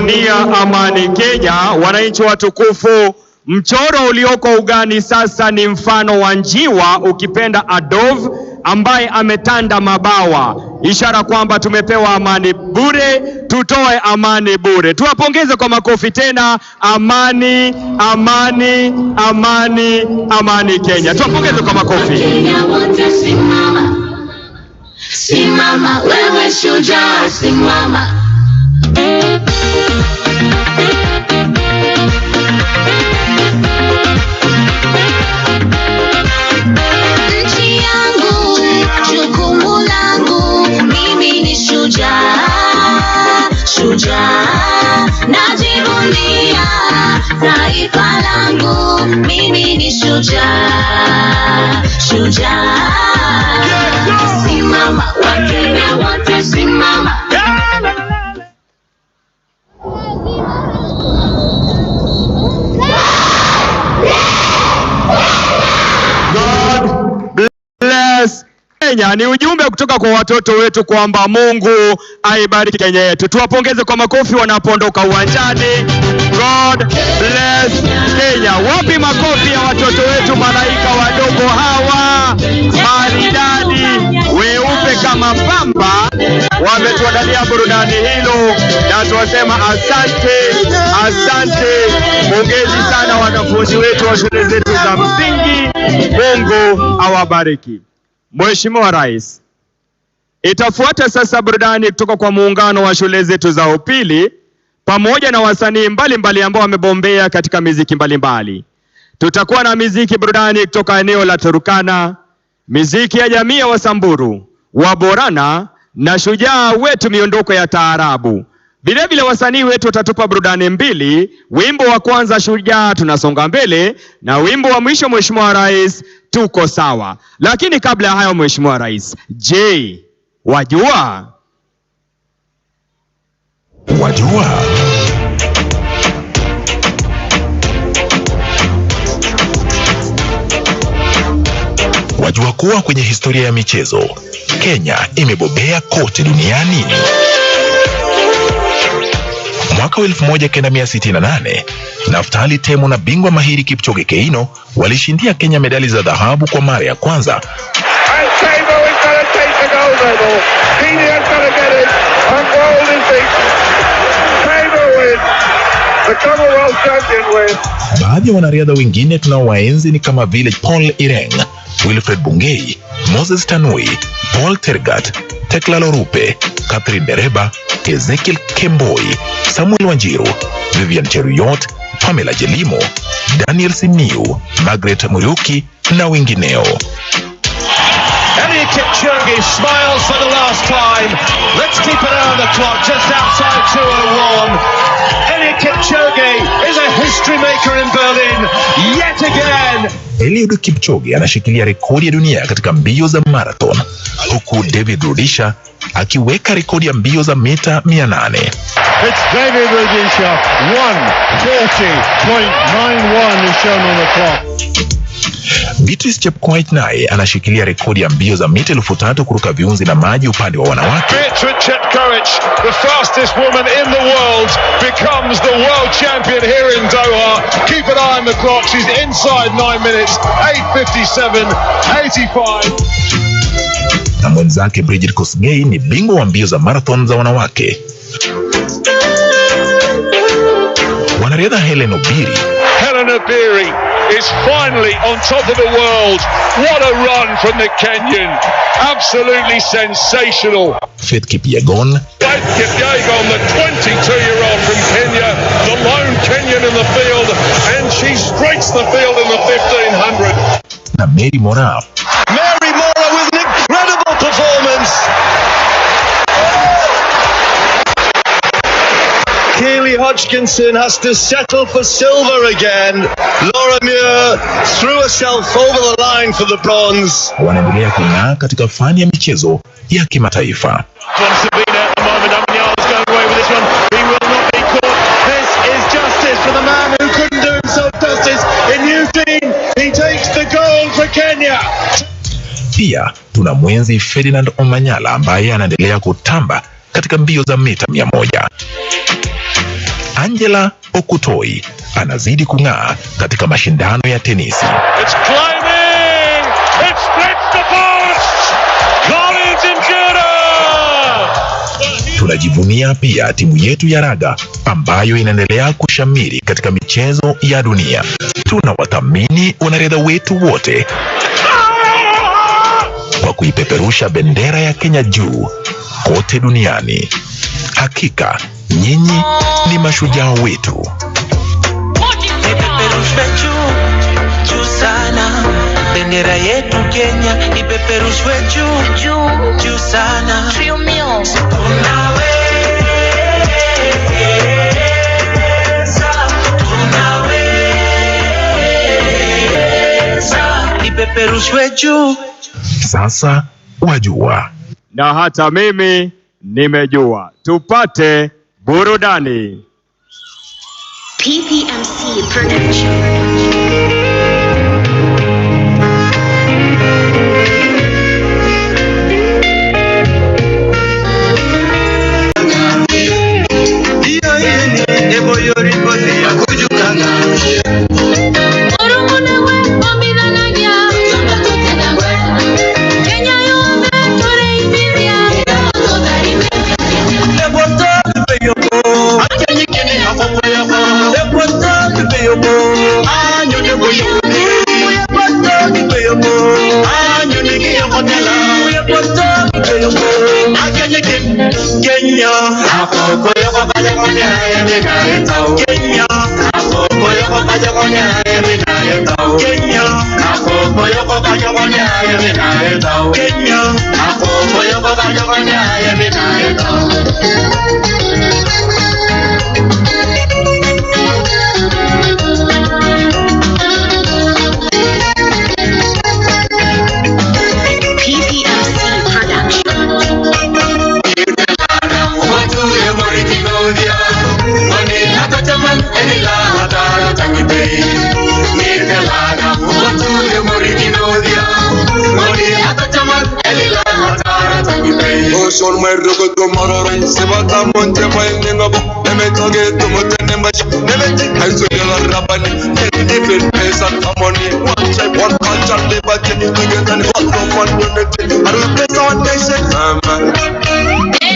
najivunia amani Kenya. Wananchi watukufu, mchoro ulioko ugani sasa ni mfano wa njiwa, ukipenda a dove, ambaye ametanda mabawa, ishara kwamba tumepewa amani bure, tutoe amani bure. Tuwapongeze kwa makofi tena. Amani, amani, amani, amani Kenya. Tuwapongeze kwa makofi. Simama, simama wewe shujaa, simama. Nchi yangu, jukumu langu, mimi ni shujaa, shujaa. Najivunia taifa langu, mimi ni shujaa, shujaa. Simama, Wakenya wote simama. God bless Kenya. Ni ujumbe kutoka kwa watoto wetu kwamba Mungu aibariki Kenya yetu. Tuwapongeze kwa makofi wanapoondoka uwanjani. God bless Kenya. Wapi makofi ya watoto wetu, malaika wadogo hawa maridadi weupe kama pamba, wametuandalia burudani hilo, na tuwasema asante, asante. Pongezi sana wanafunzi wetu wa shule zetu za msingi. Mungu awabariki. Mheshimiwa Rais, itafuata sasa burudani kutoka kwa muungano wa shule zetu za upili pamoja na wasanii mbalimbali ambao wamebombea katika miziki mbalimbali. Tutakuwa na miziki burudani kutoka eneo la Turkana, miziki ya jamii ya Wasamburu, Waborana na shujaa wetu miondoko ya taarabu. Vile vile wasanii wetu watatupa burudani mbili, wimbo wa kwanza Shujaa tunasonga mbele, na wimbo wa mwisho Mheshimiwa Rais tuko sawa. Lakini kabla ya hayo Mheshimiwa Rais, je, wajua kuwa kwenye historia ya michezo Kenya imebobea kote duniani. Mwaka 1968, Naftali Temo na bingwa mahiri Kipchoge Keino walishindia Kenya medali za dhahabu kwa mara ya kwanza. Baadhi ya wanariadha wengine tunaowaenzi ni kama vile Paul Ireng, Wilfred Bungei, Moses Tanui, Paul Tergat, Tekla Lorupe, Catherine Dereba, Ezekiel Kemboi, Samuel Wanjiru, Vivian Cheruyot, Pamela Jelimo, Daniel Simiu, Margaret Muriuki na wengineo. Kipchoge smiles for the last time. Let's keep an eye on the clock, just outside 2:01. Kipchoge is a history maker in Berlin yet again. Eliud Kipchoge anashikilia rekodi ya dunia katika mbio za marathon, huku David Rudisha akiweka rekodi ya mbio za mita 800. It's David Rudisha, 1:40.91 is shown on the clock. Beatrice Chepkoech naye anashikilia rekodi ya mbio za mita 3000 kuruka viunzi na maji upande wa wanawake. Beatrice Chepkoech, the fastest woman in the world, becomes the world champion here in Doha. Keep an eye on the clock. She's inside 9 minutes, 8:57.85. Na mwenzake Bridget Kosgei ni bingwa wa mbio za marathon za wanawake. Wanariadha Helen Obiri is finally on top of the world. What a run from the Kenyan. Absolutely sensational. Faith Kipyegon, the 22-year-old from Kenya, the lone Kenyan in the field, and she streaks the field in the 1500. Na Mary Moraa. Mary Moraa with an incredible performance. Keely Hodgkinson has to settle for silver again. Laura Muir threw herself over the line for the bronze. Wanaendelea kung'aa katika fani ya michezo ya kimataifa. Pia tuna mwenzi Ferdinand Omanyala ambaye anaendelea kutamba katika mbio za mita 100. Angela Okutoi anazidi kung'aa katika mashindano ya tenisi. It's climbing! It splits the post! Collins Injera! Tunajivunia pia timu yetu ya raga ambayo inaendelea kushamiri katika michezo ya dunia. Tunawathamini wanariadha wetu wote kwa kuipeperusha bendera ya Kenya juu kote duniani. Hakika nyinyi ni mashujaa wetu. Ipeperushwe juu sana, bendera yetu Kenya ipeperushwe juu sana. Tunaweza, ipeperushwe juu. Sasa wajua. Na hata mimi nimejua. Tupate burudani. PPMC Production. Son my rogo to mararai sebata monte mainga bo nemetoge to motene mash nemeti aiso de rabani different place and harmony one type one culture liberty together and hot from one unity aru pesa one nation mama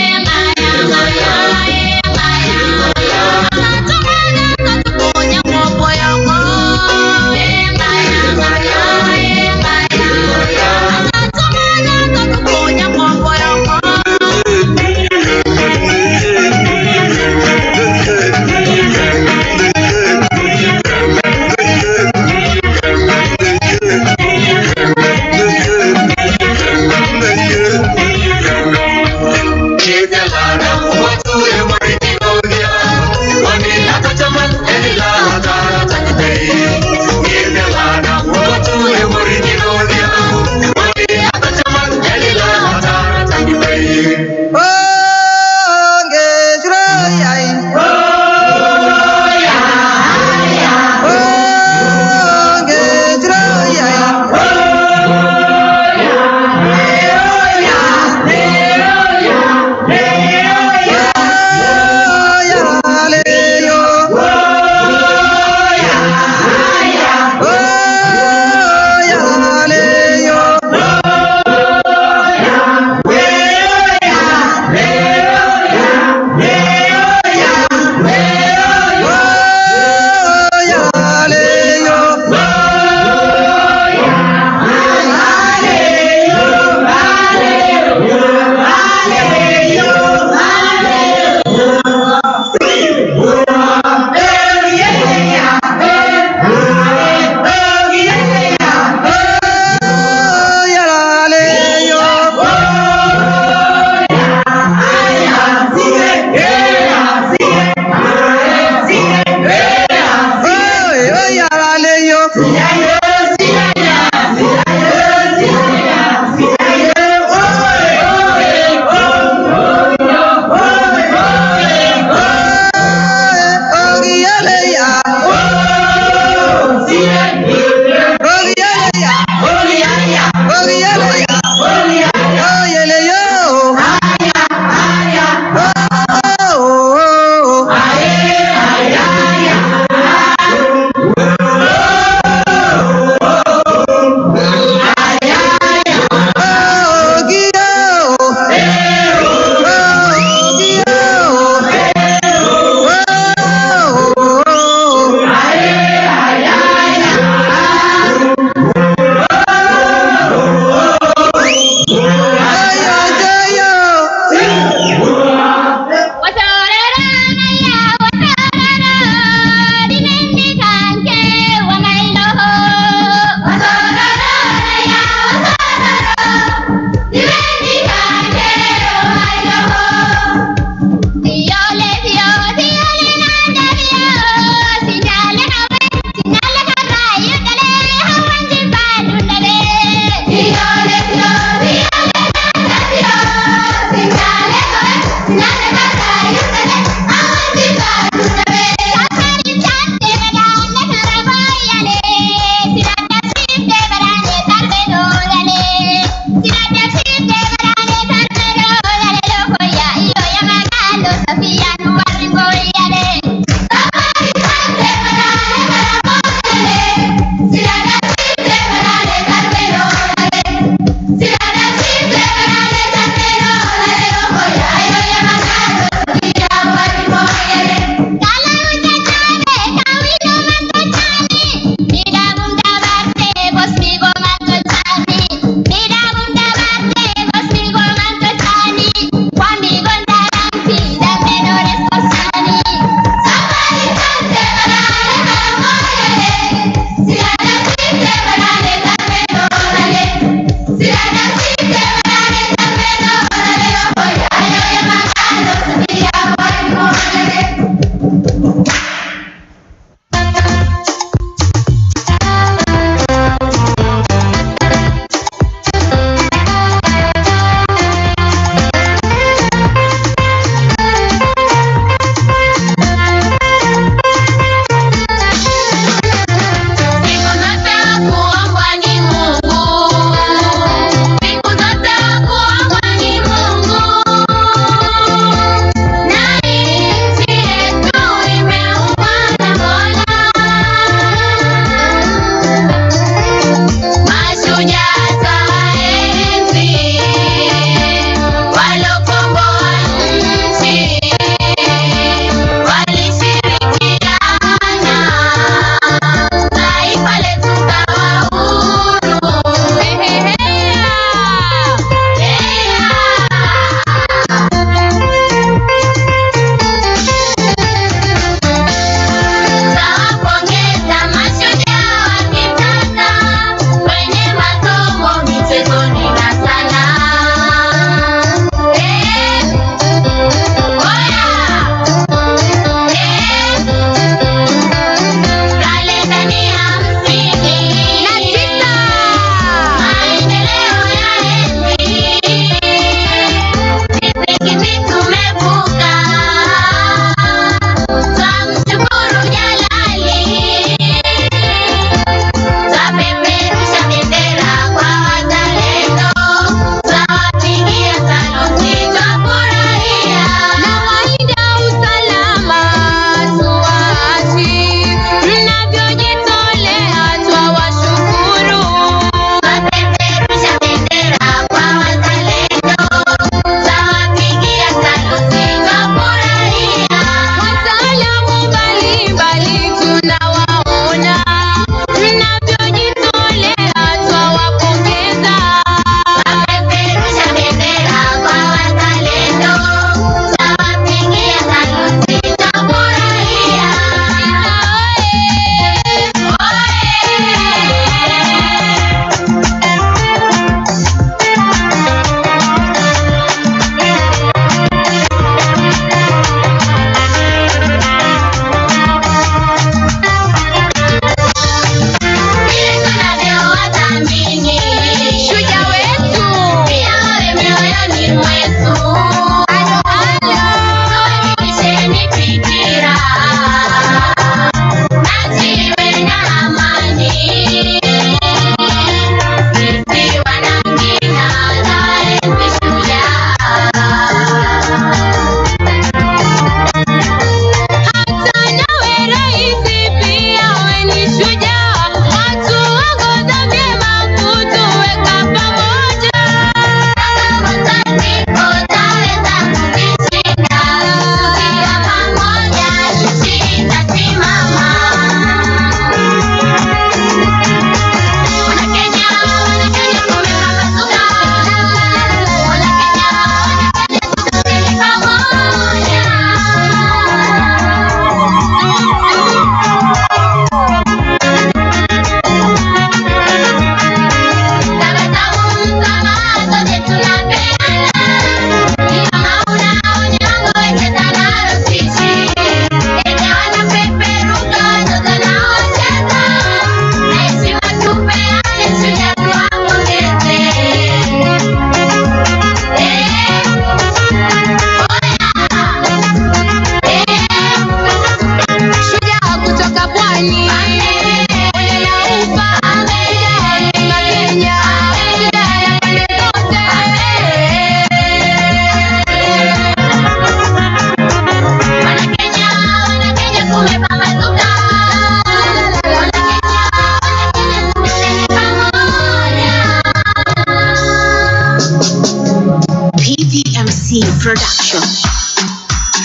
Production.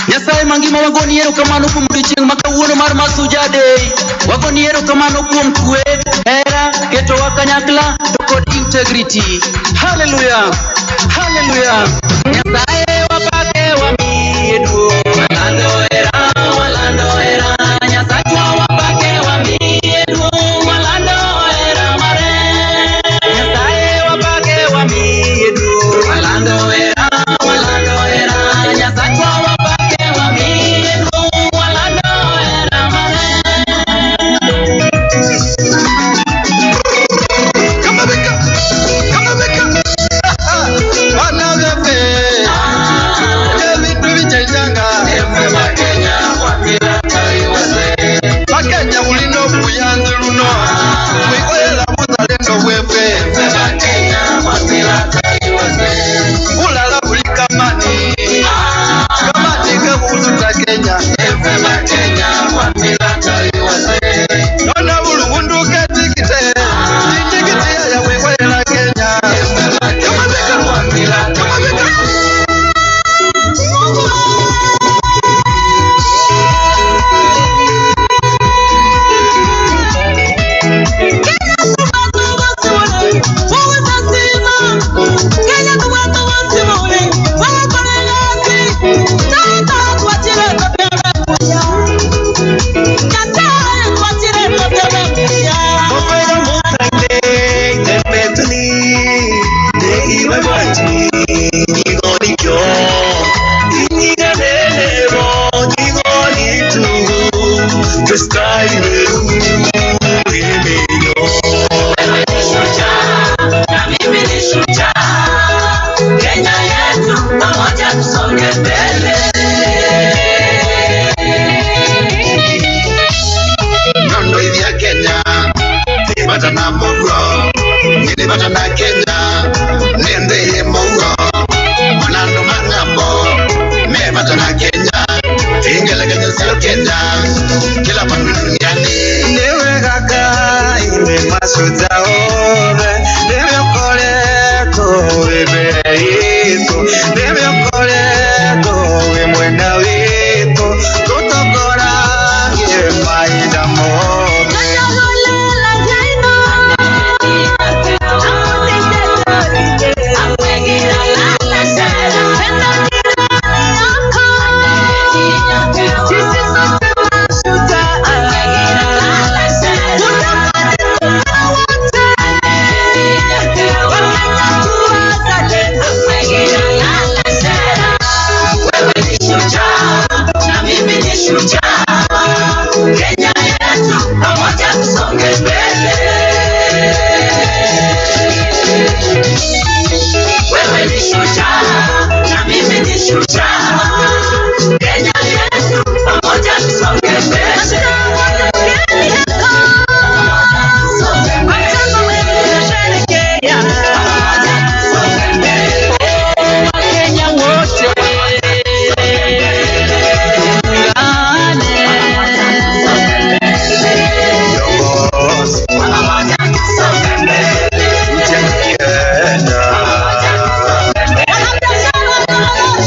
Nyasaye mangima wagoni erokamano kuom odiochieng' ma kawuono mar Mashujaa Day. Wagoni erokamano kuom kwe, hera, ketowa kanyakla to kod integrity. Hallelujah. Hallelujah. Nyasaye wapake wamiye duong'. Walando era. Nyasachwa wapake wamiye duong'. Walando era mare. Nyasaye wapake wamiye duong'. Walando era. Nyasachwa wapake wamiye duong'. Walando era mare. Bakenya ulino buyanzi luno Mwikwela muzalendo wefe Ulala ulikamani Kamani kebuzuta Kenya Nona ulu mundu ketikite Tikite ya mwikwela Kenya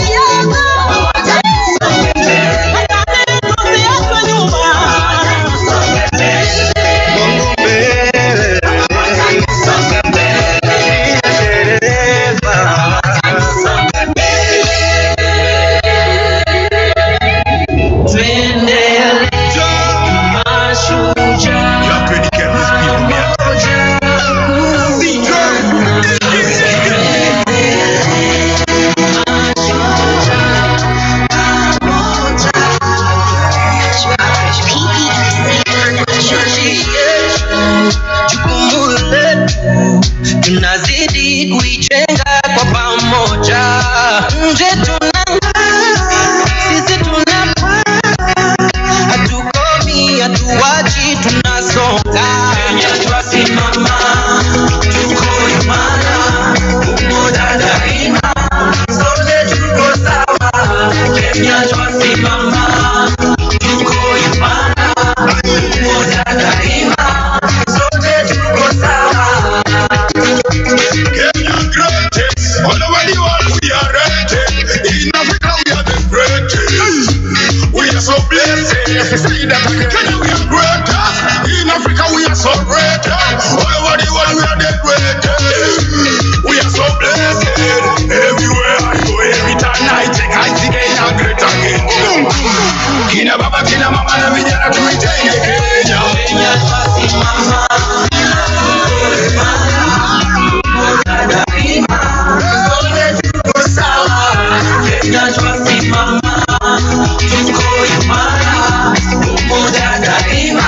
Yeah. kina mama na vijana tuitenge Kenya. Kenya twasimama, tuko sawa. Kenya twasimama, tuko imara, umoja daima,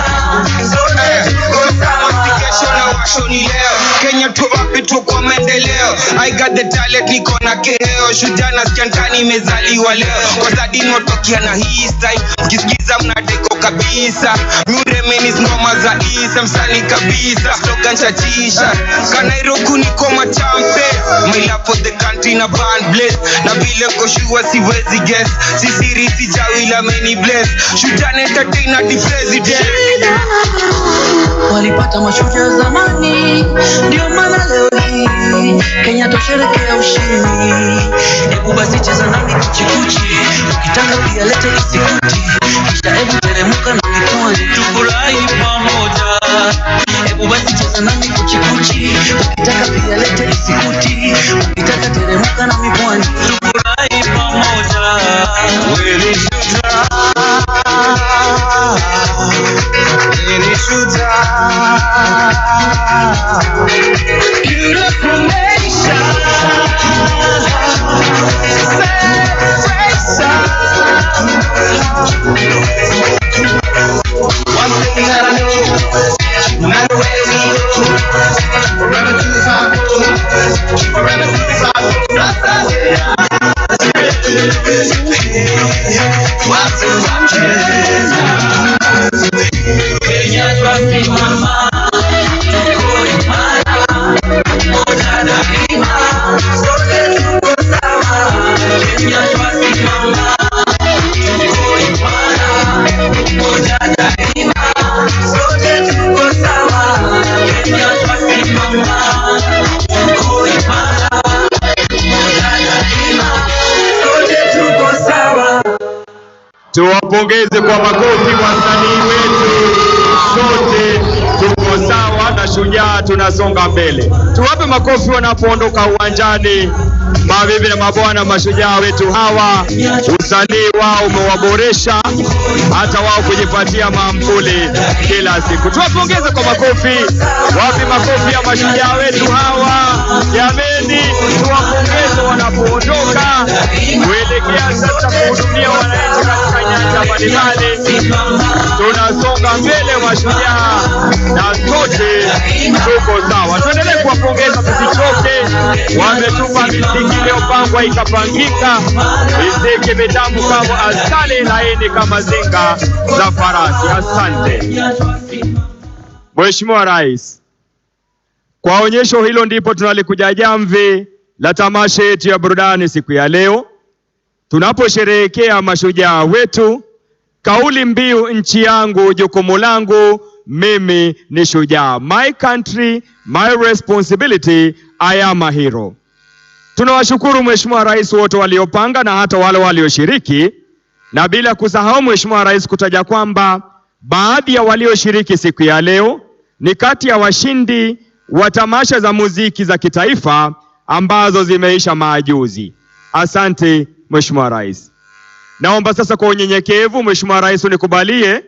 sote tuko sawa. Kesho na washo ni leo, Kenya tuwapi tuko maendeleo. I got the talent, niko na keo. Shujaa na skantani imezaliwa leo. Kwa zadi notokia na hii style, mkisikiza mnadeko kabisa. Muremeni ngoma za isa, msani kabisa. Slogan chatisha, Kanairobi niko machampe. My love for the country na band bless. Na vile koshua siwezi guess. Sisiri sijawi la many bless. Shujaa na entertainer the president. Walipata mashujaa zamani, ndio maana leo hii Kenya tosherekea ushindi. Hebu basi cheza nami kuchikuchi, ukitaka pia lete isikuti, kisha hebu teremuka na mipwani tufurahi pamoja. Hebu basi cheza nami kuchikuchi, ukitaka pia lete isikuti, ukitaka teremuka na mipwani tufurahi pamoja. Wewe ni shujaa, wewe ni shujaa. Beautiful nation, celebration. One thing that I know, no matter where we go, forever to the top, forever to the top. What's the Kenya twasimama, tuko imara, umoja daima, sote tuko sawa. Kenya twasimama, tuko imara, umoja daima, sote tuko sawa. Kenya twasimama, tuko imara, umoja daima, sote tuko sawa. Tuwapongeze kwa makofi wasanii wetu, sote tuko sawa na shujaa tunasonga mbele. Tuwape makofi wanapoondoka uwanjani. Mabibi na mabwana, mashujaa wetu hawa, usanii wao umewaboresha hata wao kujipatia maamkuli kila siku. Tuwapongeze kwa makofi. Wapi makofi ya mashujaa wetu hawa? Jameni, tuwapongeze wanapoondoka kuelekea sasa kuhudumia wananchi katika nyanja mbalimbali. Tunasonga mbele mashujaa na sote tuko sawa. Tuendelee kuwapongeza, tusichoke. Wametupa miziki iliyopangwa ikapangika, miziki mitamu kama asali, laini kama zinga za farasi. Asante Mheshimiwa Rais. Kwa onyesho hilo ndipo tunalikuja jamvi la tamasha yetu ya burudani siku ya leo, tunaposherehekea mashujaa wetu. Kauli mbiu nchi yangu jukumu langu, mimi ni shujaa. My country, my responsibility, I am a hero. Tunawashukuru Mheshimiwa Rais wote waliopanga na hata wale walioshiriki, na bila kusahau Mheshimiwa Rais kutaja kwamba baadhi ya walioshiriki siku ya leo ni kati ya washindi wa tamasha za muziki za kitaifa ambazo zimeisha majuzi. Asante Mheshimiwa Rais. Naomba sasa kwa unyenyekevu Mheshimiwa Rais unikubalie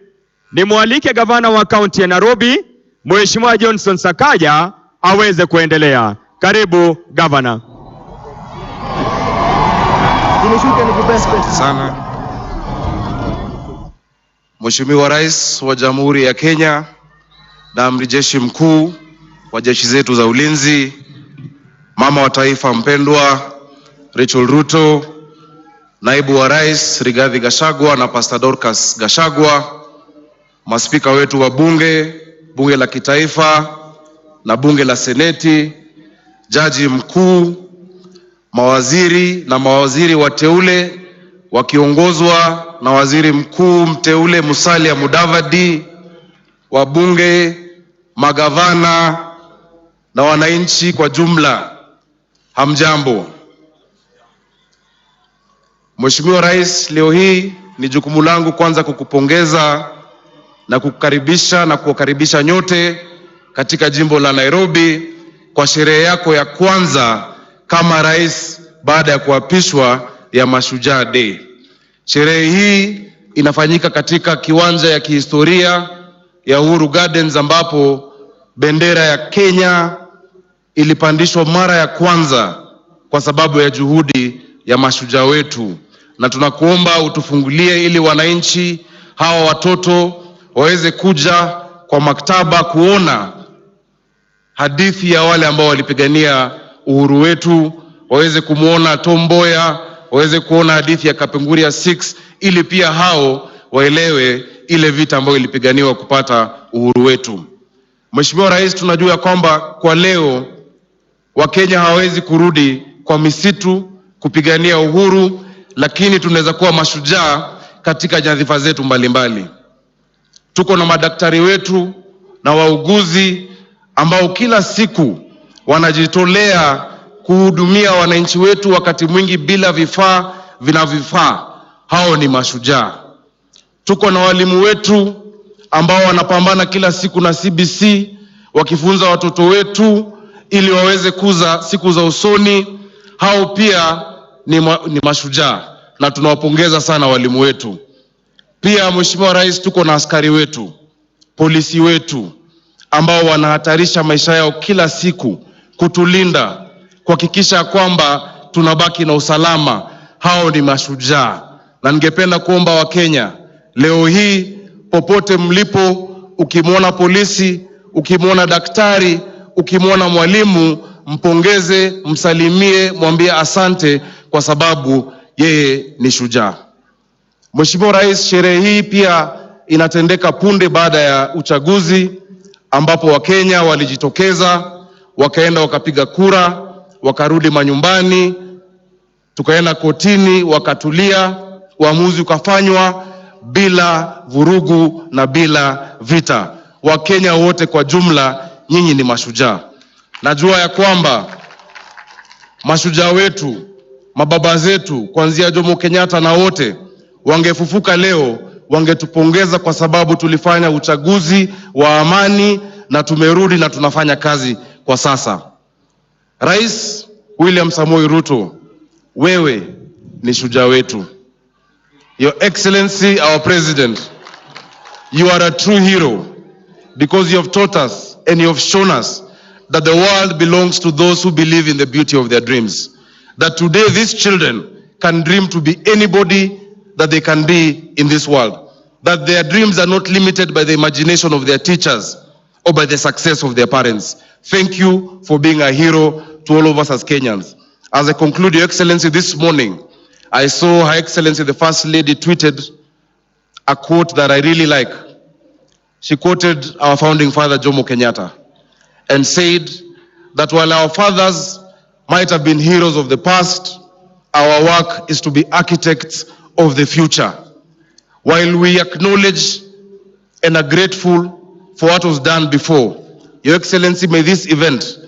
nimwalike gavana wa kaunti ya Nairobi Mheshimiwa Johnson Sakaja aweze kuendelea. Karibu gavana. Sana Mheshimiwa Rais wa Jamhuri ya Kenya na Amiri Jeshi Mkuu wa jeshi zetu za ulinzi, mama wa taifa mpendwa Rachel Ruto, naibu wa Rais Rigathi Gachagua na Pastor Dorcas Gachagua, maspika wetu wa bunge la kitaifa na bunge la seneti, jaji mkuu, mawaziri na mawaziri wateule wakiongozwa na waziri mkuu mteule Musalia Mudavadi, wabunge, magavana na wananchi kwa jumla, hamjambo. Mheshimiwa Rais, leo hii ni jukumu langu kwanza kukupongeza na kukukaribisha na kuwakaribisha nyote katika jimbo la Nairobi kwa sherehe yako ya kwanza kama rais baada ya kuapishwa ya Mashujaa Day. Sherehe hii inafanyika katika kiwanja ya kihistoria ya Uhuru Gardens, ambapo bendera ya Kenya ilipandishwa mara ya kwanza kwa sababu ya juhudi ya mashujaa wetu, na tunakuomba utufungulie ili wananchi hawa watoto waweze kuja kwa maktaba kuona hadithi ya wale ambao walipigania uhuru wetu, waweze kumuona Tom Mboya, waweze kuona hadithi ya Kapenguria 6, ili pia hao waelewe ile vita ambayo ilipiganiwa kupata uhuru wetu. Mheshimiwa Rais, tunajua kwamba kwa leo Wakenya hawezi kurudi kwa misitu kupigania uhuru, lakini tunaweza kuwa mashujaa katika nyadhifa zetu mbalimbali. Tuko na madaktari wetu na wauguzi ambao kila siku wanajitolea kuhudumia wananchi wetu, wakati mwingi bila vifaa vinavyofaa. Hao ni mashujaa. Tuko na walimu wetu ambao wanapambana kila siku na CBC wakifunza watoto wetu ili waweze kuza siku za usoni. Hao pia ni mashujaa na tunawapongeza sana walimu wetu. Pia Mheshimiwa Rais, tuko na askari wetu, polisi wetu ambao wanahatarisha maisha yao kila siku kutulinda, kuhakikisha kwamba tunabaki na usalama. Hao ni mashujaa, na ningependa kuomba Wakenya leo hii popote mlipo, ukimwona polisi, ukimwona daktari, ukimwona mwalimu, mpongeze, msalimie, mwambie asante kwa sababu yeye ni shujaa. Mheshimiwa Rais, sherehe hii pia inatendeka punde baada ya uchaguzi ambapo Wakenya walijitokeza, wakaenda wakapiga kura, wakarudi manyumbani, tukaenda kotini, wakatulia, uamuzi ukafanywa bila vurugu na bila vita. Wakenya wote kwa jumla, nyinyi ni mashujaa. Najua ya kwamba mashujaa wetu, mababa zetu kuanzia Jomo Kenyatta na wote wangefufuka leo, wangetupongeza kwa sababu tulifanya uchaguzi wa amani na tumerudi na tunafanya kazi kwa sasa. Rais William Samoei Ruto, wewe ni shujaa wetu. Your Excellency, our President, you are a true hero because you have taught us and you have shown us that the world belongs to those who believe in the beauty of their dreams. That today these children can dream to be anybody that they can be in this world. That their dreams are not limited by the imagination of their teachers or by the success of their parents. Thank you for being a hero to all of us as Kenyans. As I conclude, Your Excellency, this morning, I saw Her Excellency the First Lady tweeted a quote that I really like. She quoted our founding father, Jomo Kenyatta, and said that while our fathers might have been heroes of the past, our work is to be architects of the future. While we acknowledge and are grateful for what was done before, Your Excellency, may this event,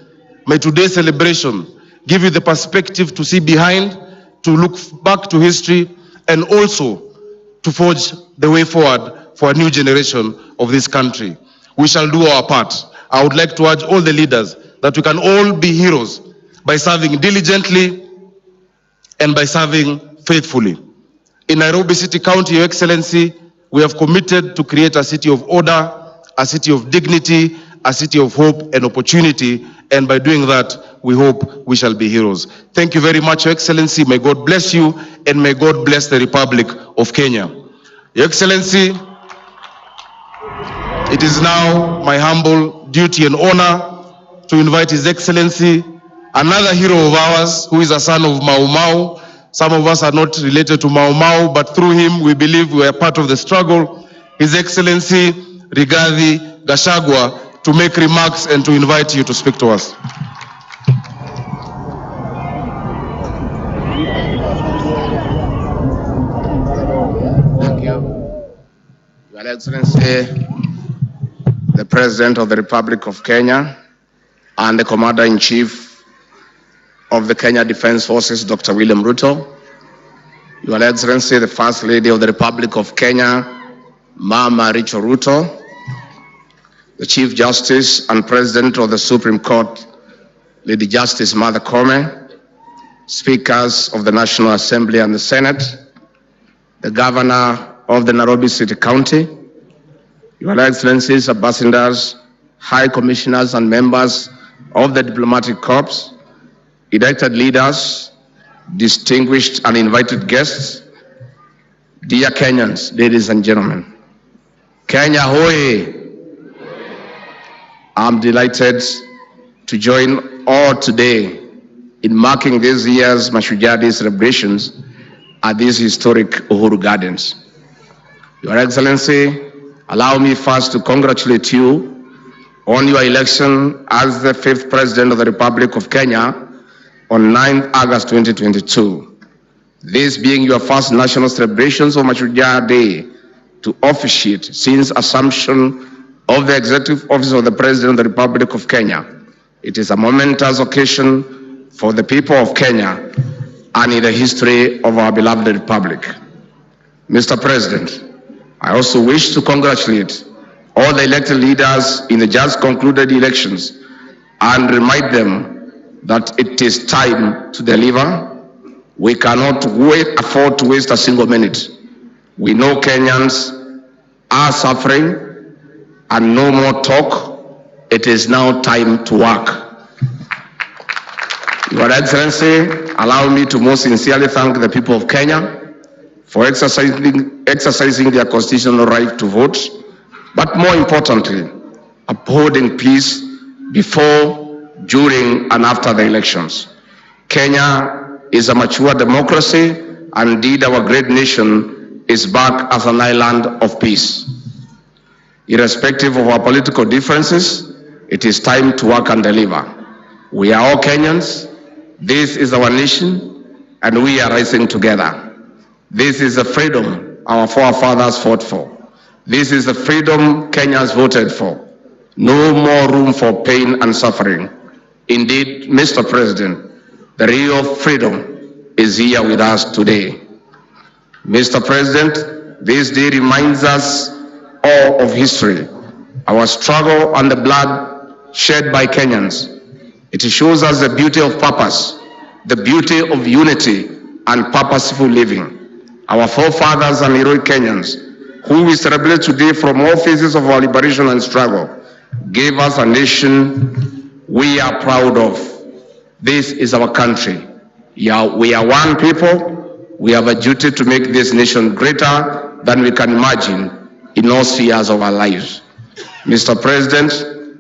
may today's celebration give you the perspective to see behind, to look back to history, and also to forge the way forward for a new generation of this country. We shall do our part. I would like to urge all the leaders that we can all be heroes by serving diligently and by serving faithfully. In Nairobi City County, Your Excellency, we have committed to create a city of order, a city of dignity, a city of hope and opportunity, and by doing that, we hope we shall be heroes. Thank you very much, Your Excellency. May God bless you, and may God bless the Republic of Kenya. Your Excellency, it is now my humble duty and honor to invite His Excellency, another hero of ours, who is a son of Mau Mau. Some of us are not related to Mau Mau, but through him we believe we are part of the struggle. His Excellency Rigathi Gachagua, to make remarks and to invite you to speak to us. Thank you. Your Excellency, the President of the Republic of Kenya and the Commander-in-Chief of the Kenya Defense Forces, Dr. William Ruto, Your Excellency, the First Lady of the Republic of Kenya, Mama Rachel Ruto, the Chief Justice and President of the Supreme Court, Lady Justice Martha Koome, Speakers of the National Assembly and the Senate, the Governor of the Nairobi City County, Your Excellencies, ambassadors, high commissioners and members of the diplomatic corps, elected leaders, distinguished and invited guests, dear Kenyans, ladies and gentlemen. Kenya hoye! I'm delighted to join all today in marking this year's Mashujaa Day celebrations at these historic Uhuru Gardens. Your Excellency, allow me first to congratulate you on your election as the 5th President of the Republic of Kenya on 9th August 2022. This being your first national celebrations of Mashujaa Day to officiate since assumption of the executive office of the President of the Republic of Kenya. It is a momentous occasion for the people of Kenya and in the history of our beloved republic. Mr. President, I also wish to congratulate all the elected leaders in the just concluded elections and remind them that it is time to deliver. We cannot afford to waste a single minute. We know Kenyans are suffering, and no more talk. It is now time to work. Your Excellency, allow me to most sincerely thank the people of Kenya for exercising their constitutional right to vote, but more importantly, upholding peace before, during, and after the elections. Kenya is a mature democracy, and indeed our great nation is back as an island of peace. Irrespective of our political differences, it is time to work and deliver. We are all Kenyans. This is our nation, and we are rising together. This is the freedom our forefathers fought for. This is the freedom Kenyans voted for. No more room for pain and suffering. Indeed, Mr. President, the real freedom is here with us today. Mr. President, this day reminds us all of history, our struggle and the blood shed by Kenyans. It shows us the beauty of purpose, the beauty of unity and purposeful living. Our forefathers and heroic Kenyans, who we celebrate today from all phases of our liberation and struggle, gave us a nation we are proud of. This is our country. We are one people. We have a duty to make this nation greater than we can imagine in all spheres of our lives. Mr. President,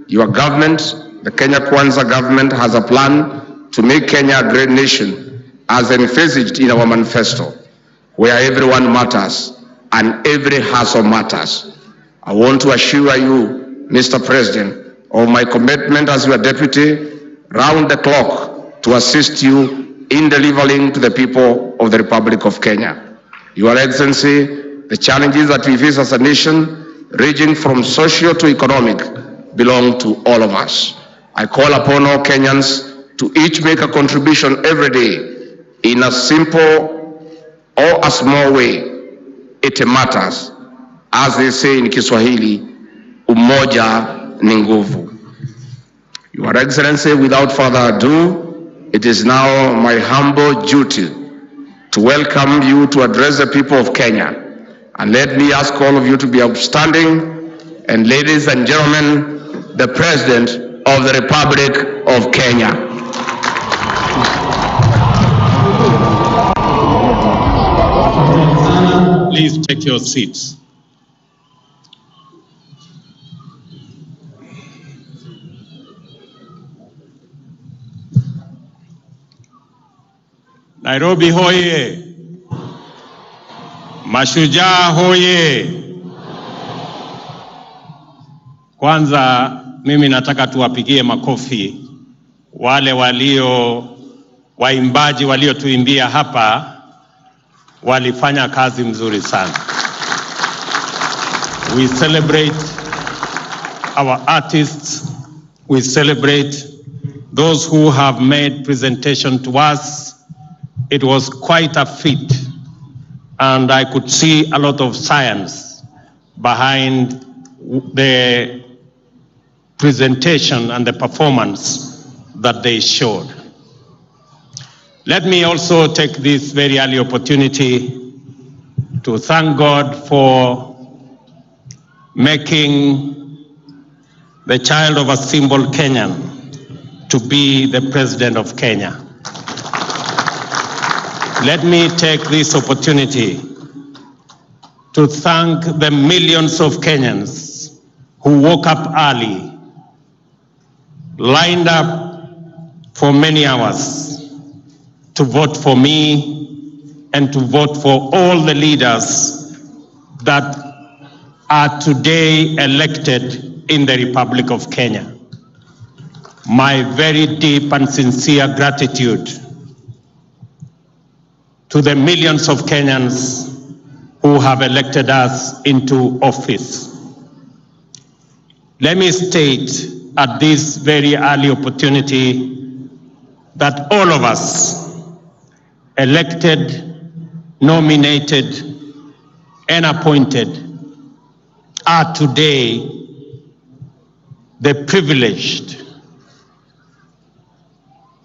your government, the Kenya Kwanza government, has a plan to make Kenya a great nation, as envisaged in our manifesto, where everyone matters and every hustle matters. I want to assure you, Mr. President, of my commitment as your deputy, round the clock, to assist you in delivering to the people of the Republic of Kenya. Your Excellency, the challenges that we face as a nation, ranging from social to economic, belong to all of us. I call upon all Kenyans to each make a contribution every day in a simple or a small way. It matters. As they say in Kiswahili, umoja ni nguvu. Your Excellency, without further ado, it is now my humble duty to welcome you to address the people of Kenya. And let me ask all of you to be upstanding. And ladies and gentlemen, the President of the Republic of Kenya. Please take your seats. Nairobi hoye! Mashujaa hoye! Kwanza mimi nataka tuwapigie makofi wale waimbaji waliotuimbia hapa, walifanya kazi mzuri sana. We celebrate our artists, we celebrate those who have made presentation to us. It was quite a feat, and I could see a lot of science behind the presentation and the performance that they showed. Let me also take this very early opportunity to thank God for making the child of a simple Kenyan to be the president of Kenya. Let me take this opportunity to thank the millions of Kenyans who woke up early, lined up for many hours to vote for me and to vote for all the leaders that are today elected in the Republic of Kenya. My very deep and sincere gratitude to the millions of Kenyans who have elected us into office. Let me state at this very early opportunity that all of us, elected, nominated, and appointed, are today the privileged,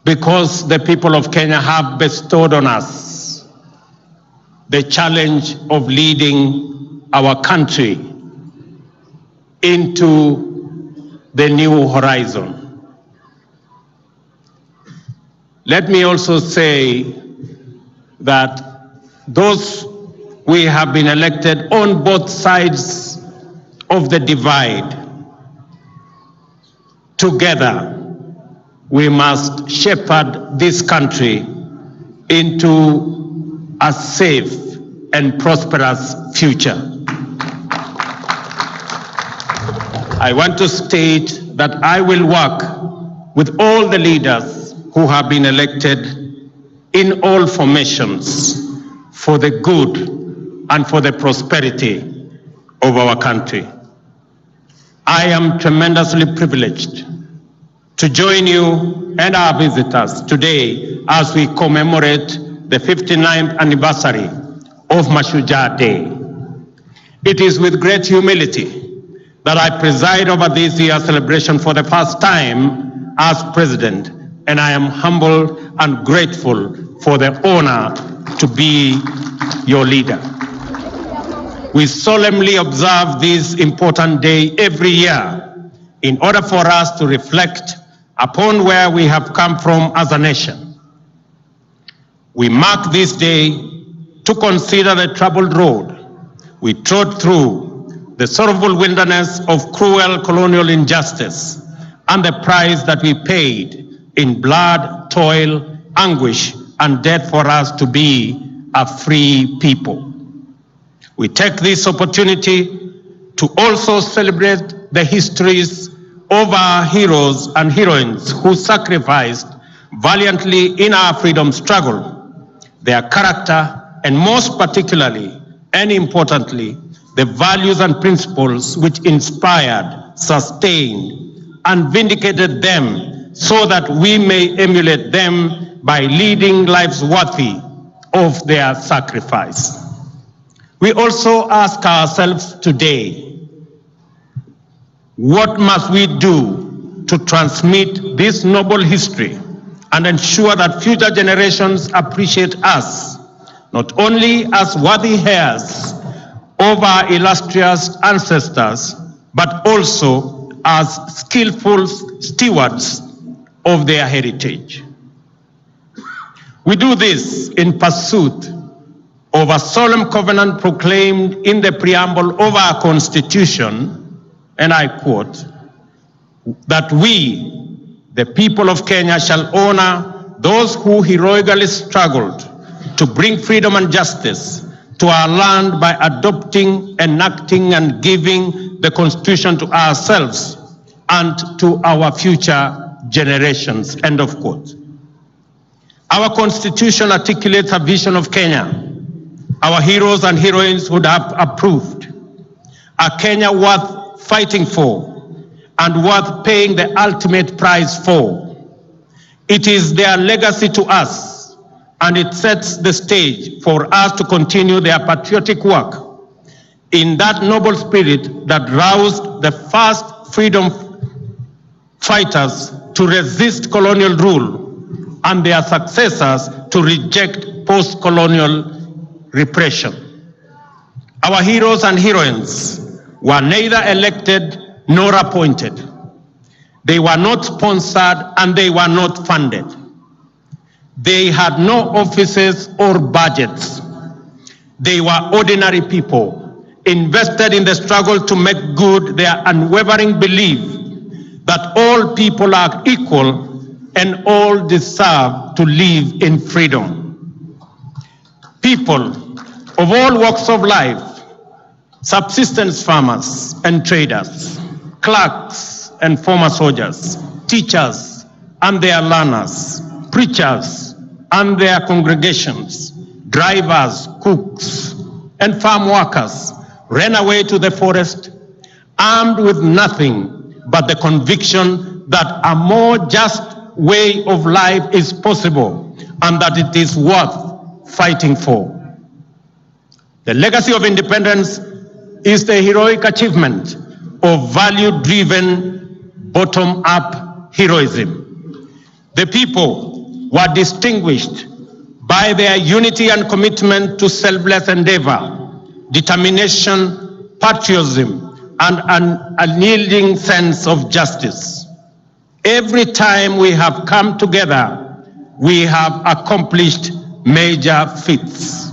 because the people of Kenya have bestowed on us the challenge of leading our country into the new horizon. Let me also say that those we have been elected on both sides of the divide, together we must shepherd this country into a safe and prosperous future. I want to state that I will work with all the leaders who have been elected in all formations for the good and for the prosperity of our country. I am tremendously privileged to join you and our visitors today as we commemorate the 59th anniversary of Mashujaa Day. It is with great humility that I preside over this year's celebration for the first time as president, and I am humbled and grateful for the honor to be your leader. We solemnly observe this important day every year in order for us to reflect upon where we have come from as a nation. We mark this day to consider the troubled road we trod through, the sorrowful wilderness of cruel colonial injustice, and the price that we paid in blood, toil, anguish, and death for us to be a free people. We take this opportunity to also celebrate the histories of our heroes and heroines who sacrificed valiantly in our freedom struggle. Their character, and most particularly and importantly, the values and principles which inspired, sustained, and vindicated them so that we may emulate them by leading lives worthy of their sacrifice. We also ask ourselves today, what must we do to transmit this noble history and ensure that future generations appreciate us, not only as worthy heirs of our illustrious ancestors, but also as skillful stewards of their heritage. We do this in pursuit of a solemn covenant proclaimed in the preamble of our Constitution, and I quote, that we, the people of Kenya, shall honor those who heroically struggled to bring freedom and justice to our land by adopting, enacting, and giving the Constitution to ourselves and to our future generations, end of quote. Our Constitution articulates a vision of Kenya our heroes and heroines would have approved, a Kenya worth fighting for and worth paying the ultimate price for. It is their legacy to us, and it sets the stage for us to continue their patriotic work in that noble spirit that roused the first freedom fighters to resist colonial rule and their successors to reject post-colonial repression. Our heroes and heroines were neither elected nor appointed. They were not sponsored and they were not funded. They had no offices or budgets. They were ordinary people invested in the struggle to make good their unwavering belief that all people are equal and all deserve to live in freedom. People of all walks of life, subsistence farmers and traders, clerks and former soldiers, teachers and their learners, preachers and their congregations, drivers, cooks, and farm workers ran away to the forest, armed with nothing but the conviction that a more just way of life is possible and that it is worth fighting for. The legacy of independence is the heroic achievement of value-driven, bottom-up heroism. The people were distinguished by their unity and commitment to selfless endeavor, determination, patriotism, and an unyielding sense of justice. Every time we have come together, we have accomplished major feats.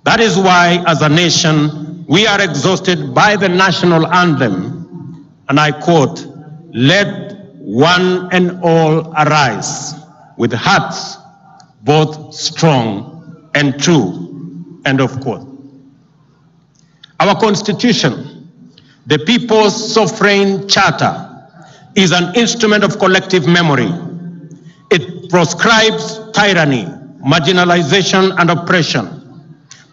That is why, as a nation, we are exhausted by the national anthem, and I quote, "Let one and all arise with hearts both strong and true," end of quote. Our Constitution, the People's Sovereign Charter, is an instrument of collective memory. It proscribes tyranny, marginalization, and oppression,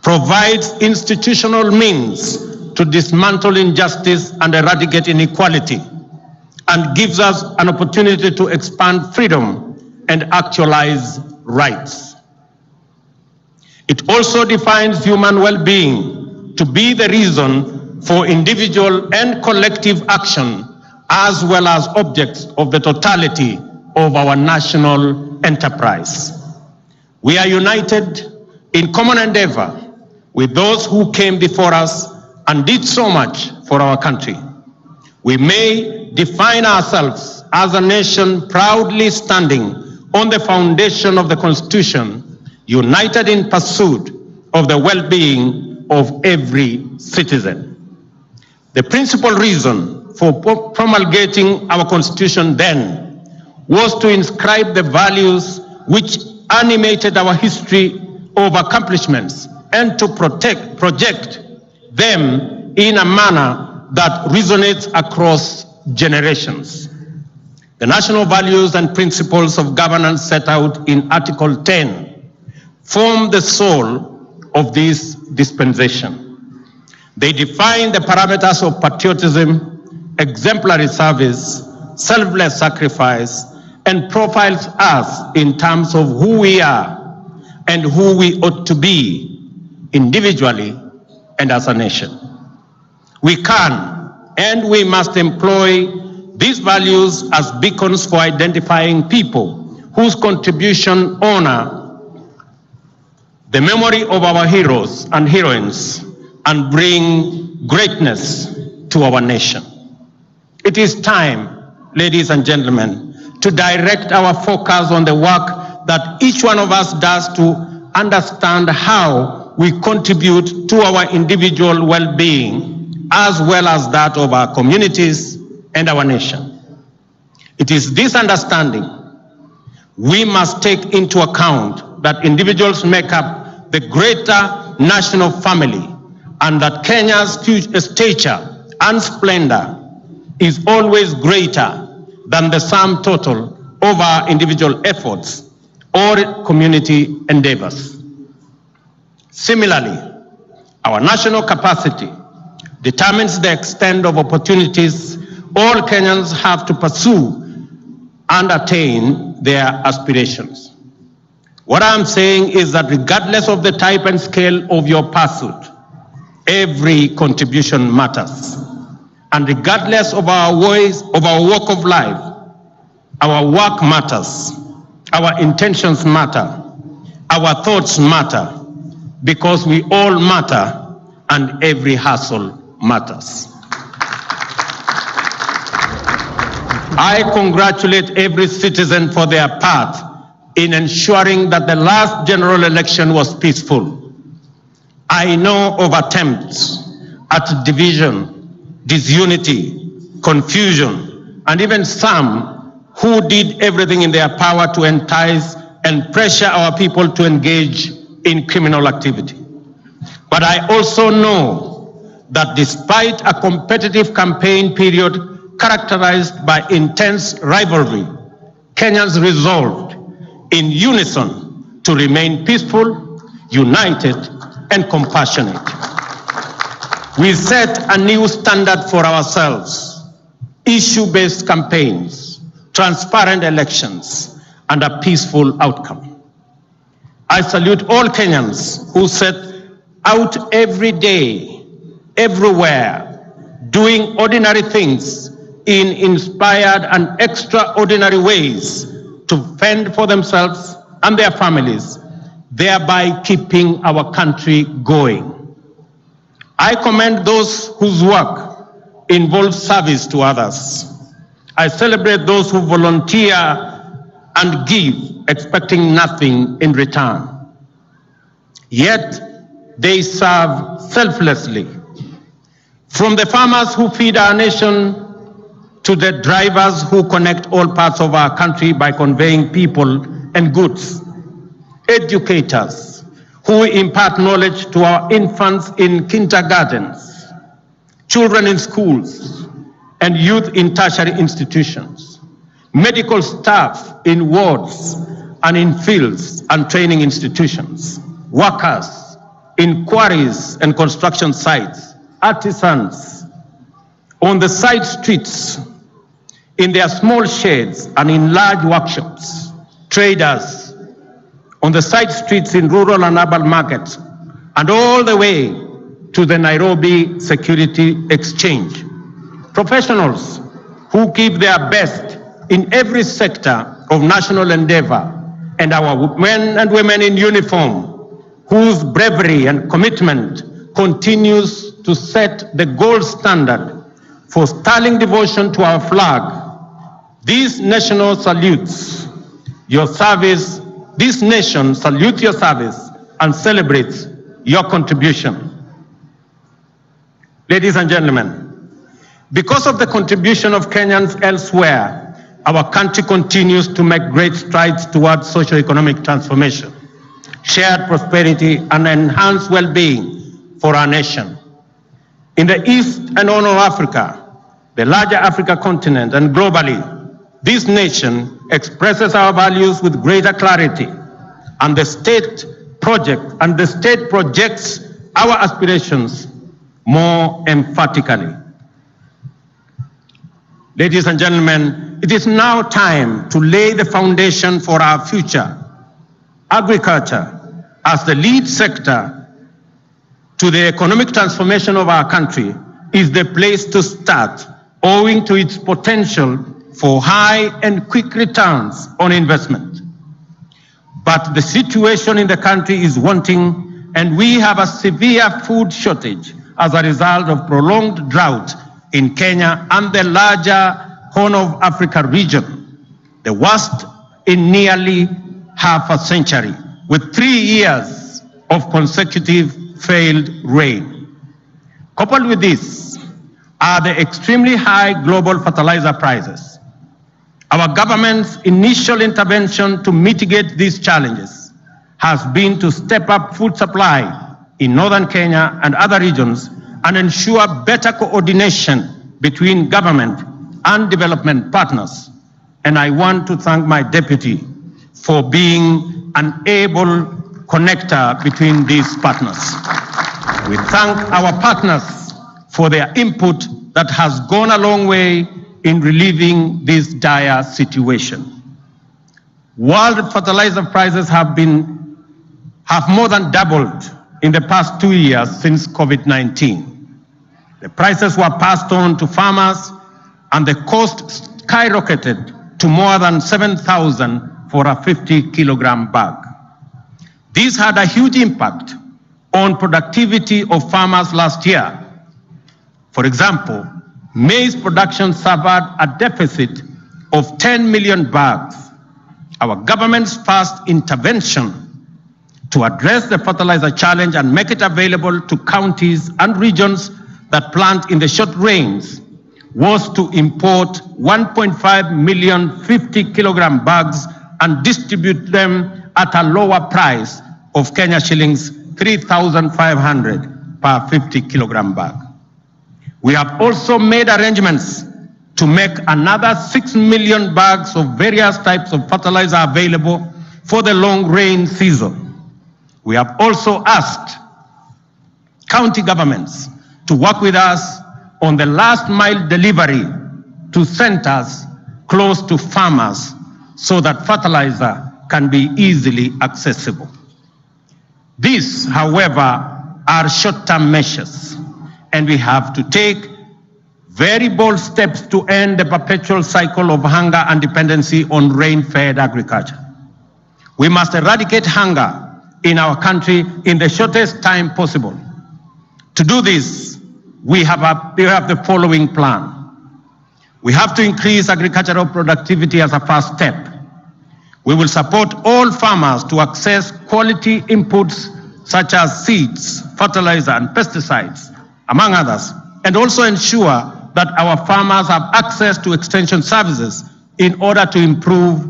provides institutional means to dismantle injustice and eradicate inequality, and gives us an opportunity to expand freedom and actualize rights. It also defines human well-being to be the reason for individual and collective action, as well as objects of the totality of our national enterprise. We are united in common endeavor with those who came before us and did so much for our country. We may define ourselves as a nation proudly standing on the foundation of the Constitution, united in pursuit of the well-being of every citizen. The principal reason for promulgating our Constitution then was to inscribe the values which animated our history of accomplishments and to project them in a manner that resonates across generations. The national values and principles of governance set out in Article 10 form the soul of this dispensation. They define the parameters of patriotism, exemplary service, selfless sacrifice, and profiles us in terms of who we are and who we ought to be individually and as a nation. We can and we must employ these values as beacons for identifying people whose contribution honor the memory of our heroes and heroines and bring greatness to our nation. It is time, ladies and gentlemen, to direct our focus on the work that each one of us does to understand how we contribute to our individual well-being as well as that of our communities and our nation. It is this understanding we must take into account that individuals make up the greater national family and that Kenya's future stature and splendor is always greater than the sum total of our individual efforts or community endeavors. Similarly, our national capacity determines the extent of opportunities all Kenyans have to pursue and attain their aspirations. What I'm saying is that regardless of the type and scale of your pursuit, every contribution matters. And regardless of our ways, of our walk of life, our work matters, our intentions matter, our thoughts matter, because we all matter and every hustle matters. I congratulate every citizen for their part in ensuring that the last general election was peaceful. I know of attempts at division, disunity, confusion, and even some who did everything in their power to entice and pressure our people to engage in criminal activity. But I also know that despite a competitive campaign period characterized by intense rivalry, Kenyans resolved in unison to remain peaceful, united, and compassionate. We set a new standard for ourselves: issue-based campaigns, transparent elections, and a peaceful outcome. I salute all Kenyans who set out every day, everywhere, doing ordinary things in inspired and extraordinary ways to fend for themselves and their families, thereby keeping our country going. I commend those whose work involves service to others. I celebrate those who volunteer and give, expecting nothing in return. Yet they serve selflessly. From the farmers who feed our nation to the drivers who connect all parts of our country by conveying people and goods, educators who impart knowledge to our infants in kindergartens, children in schools, and youth in tertiary institutions, medical staff in wards and in fields and training institutions, workers in quarries and construction sites, artisans on the side streets, in their small sheds and in large workshops, traders on the side streets in rural and urban markets, and all the way to the Nairobi Security Exchange. Professionals who give their best in every sector of national endeavor, and our men and women in uniform whose bravery and commitment continues to set the gold standard for sterling devotion to our flag. This nation salutes your service and celebrates your contribution. Ladies and gentlemen, because of the contribution of Kenyans elsewhere, our country continues to make great strides towards socio-economic transformation, shared prosperity, and enhanced well-being for our nation. In the East and Horn of Africa, the larger Africa continent, and globally, this nation expresses our values with greater clarity, and the state projects our aspirations more emphatically. Ladies and gentlemen, it is now time to lay the foundation for our future. Agriculture, as the lead sector to the economic transformation of our country, is the place to start, owing to its potential for high and quick returns on investment. But the situation in the country is wanting, and we have a severe food shortage as a result of prolonged drought in Kenya and the larger Horn of Africa region, the worst in nearly half a century, with 3 years of consecutive failed rain. Coupled with this are the extremely high global fertilizer prices. Our government's initial intervention to mitigate these challenges has been to step up food supply in northern Kenya and other regions and ensure better coordination between government and development partners. And I want to thank my deputy for being an able connector between these partners. We thank our partners for their input that has gone a long way in relieving this dire situation. World fertilizer prices have more than doubled in the past 2 years since COVID-19. The prices were passed on to farmers, and the cost skyrocketed to more than 7,000 for a 50-kilogram bag. This had a huge impact on productivity of farmers last year. For example, maize production suffered a deficit of 10 million bags. Our government's first intervention to address the fertilizer challenge and make it available to counties and regions that plant in the short rains was to import 1.5 million 50-kilogram bags and distribute them at a lower price of Kenya shillings 3,500 per 50-kilogram bag. We have also made arrangements to make another 6 million bags of various types of fertilizer available for the long rain season. We have also asked county governments to work with us on the last mile delivery to centers close to farmers so that fertilizer can be easily accessible. These, however, are short-term measures, and we have to take very bold steps to end the perpetual cycle of hunger and dependency on rain-fed agriculture. We must eradicate hunger in our country in the shortest time possible. To do this, we have the following plan. We have to increase agricultural productivity as a first step. We will support all farmers to access quality inputs such as seeds, fertilizer, and pesticides, among others, and also ensure that our farmers have access to extension services in order to improve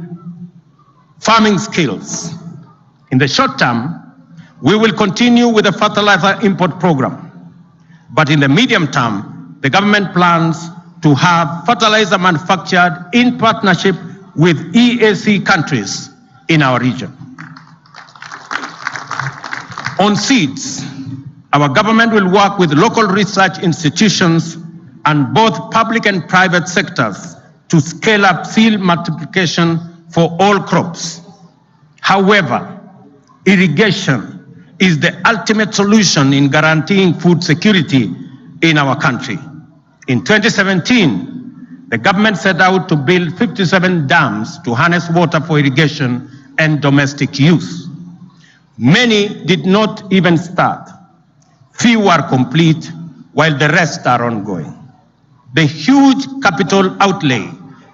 farming skills. In the short term, we will continue with the fertilizer import program. But in the medium term, the government plans to have fertilizer manufactured in partnership with EAC countries in our region. On seeds, our government will work with local research institutions and both public and private sectors to scale up seed multiplication for all crops. However, irrigation is the ultimate solution in guaranteeing food security in our country. In 2017, the government set out to build 57 dams to harness water for irrigation and domestic use. Many did not even start. Few are complete, while the rest are ongoing. The huge capital outlay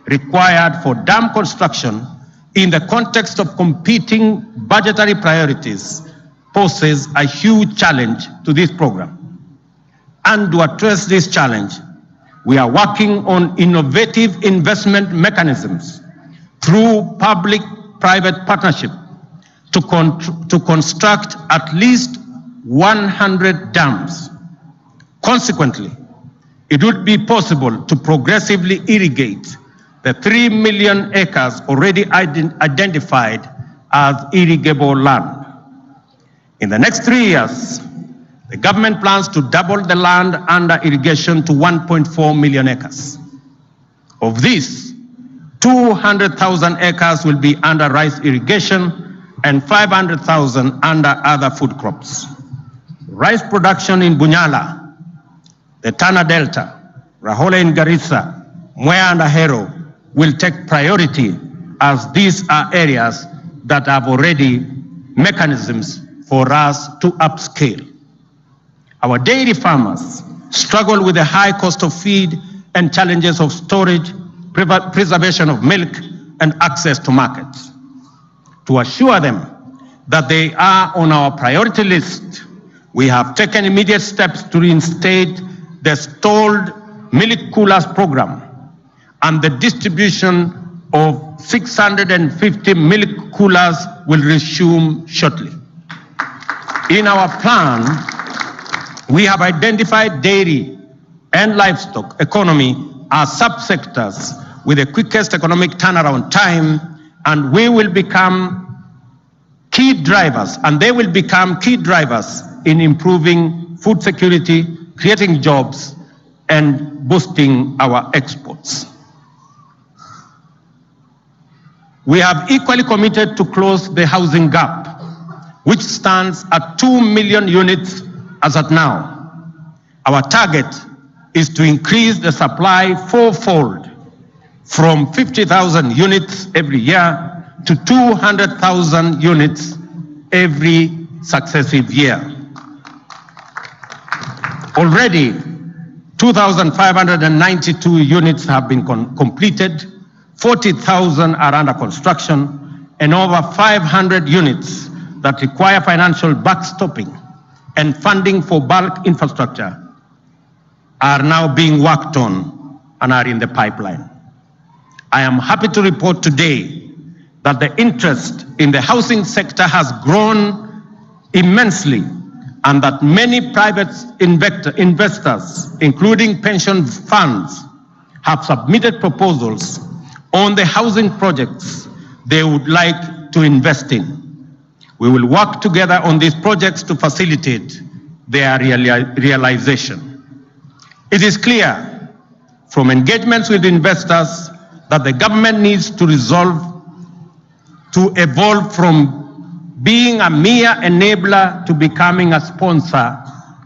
required for dam construction in the context of competing budgetary priorities poses a huge challenge to this program. And to address this challenge, we are working on innovative investment mechanisms through public-private partnership to construct at least 100 dams. Consequently, it would be possible to progressively irrigate the 3 million acres already identified as irrigable land. In the next 3 years, the government plans to double the land under irrigation to 1.4 million acres. Of this, 200,000 acres will be under rice irrigation and 500,000 under other food crops. Rice production in Bunyala, the Tana Delta, Rahole in Garissa, Mwea and Ahero will take priority as these are areas that have already mechanisms for us to upscale. Our dairy farmers struggle with the high cost of feed and challenges of storage, preservation of milk, and access to markets. To assure them that they are on our priority list, we have taken immediate steps to reinstate the stalled milk coolers program, and the distribution of 650 milk coolers will resume shortly. In our plan, we have identified dairy and livestock economy as subsectors with the quickest economic turnaround time, and we will become key drivers, and they will become key drivers in improving food security, creating jobs, and boosting our exports. We have equally committed to close the housing gap, which stands at 2 million units as at now. Our target is to increase the supply fourfold, from 50,000 units every year to 200,000 units every successive year. Already, 2,592 units have been completed, 40,000 are under construction, and over 500 units that require financial backstopping and funding for bulk infrastructure are now being worked on and are in the pipeline. I am happy to report today that the interest in the housing sector has grown immensely, and that many private investors, including pension funds, have submitted proposals on the housing projects they would like to invest in. We will work together on these projects to facilitate their realization. It is clear from engagements with investors that the government needs to evolve from being a mere enabler to becoming a sponsor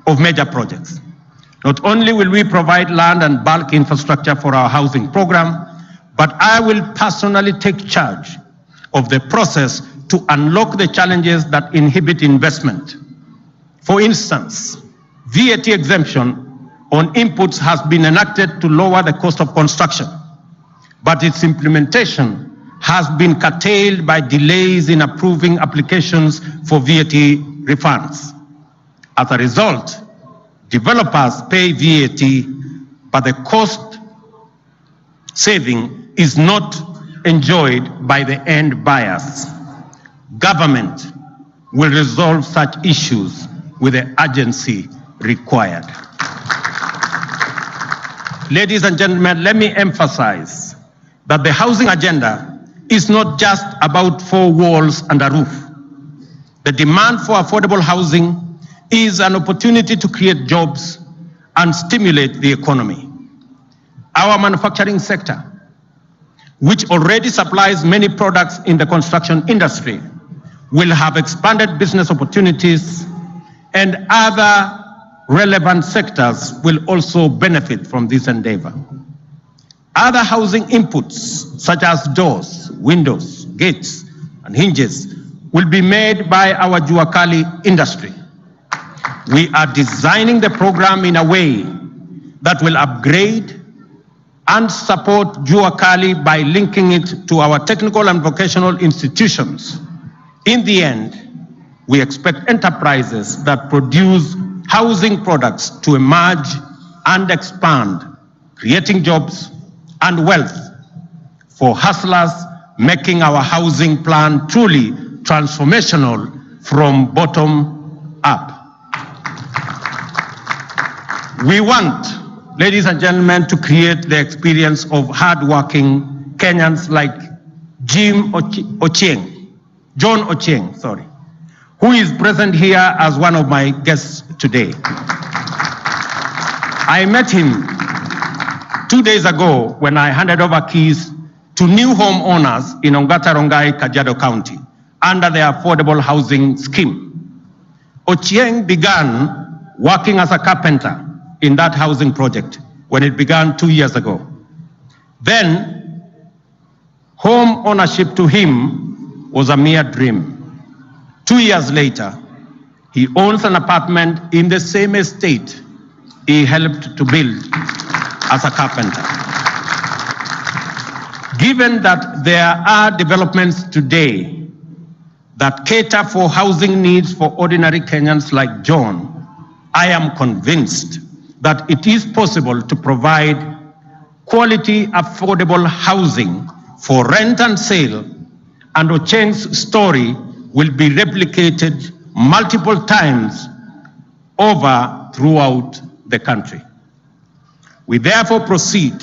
of major projects. Not only will we provide land and bulk infrastructure for our housing program, but I will personally take charge of the process to unlock the challenges that inhibit investment. For instance, VAT exemption on inputs has been enacted to lower the cost of construction, but its implementation has been curtailed by delays in approving applications for VAT refunds. As a result, developers pay VAT, but the cost saving is not enjoyed by the end buyers. Government will resolve such issues with the urgency required. Ladies and gentlemen, let me emphasize that the housing agenda is not just about four walls and a roof. The demand for affordable housing is an opportunity to create jobs and stimulate the economy. Our manufacturing sector, which already supplies many products in the construction industry, will have expanded business opportunities, and other relevant sectors will also benefit from this endeavor. Other housing inputs, such as doors, windows, gates, and hinges, will be made by our Juakali industry. We are designing the program in a way that will upgrade and support Juakali by linking it to our technical and vocational institutions. In the end, we expect enterprises that produce housing products to emerge and expand, creating jobs and wealth for hustlers, making our housing plan truly transformational from bottom up. We want, ladies and gentlemen, to create the experience of hardworking Kenyans like John Ochieng, who is present here as one of my guests today. I met him 2 days ago when I handed over keys to new homeowners in Ongata Rongai, Kajiado County, under the Affordable Housing Scheme. Ochieng began working as a carpenter in that housing project when it began 2 years ago. Then, home ownership to him was a mere dream. 2 years later, he owns an apartment in the same estate he helped to build as a carpenter. Given that there are developments today that cater for housing needs for ordinary Kenyans like John, I am convinced that it is possible to provide quality, affordable housing for rent and sale, and Ochieng's story will be replicated multiple times over throughout the country. We therefore proceed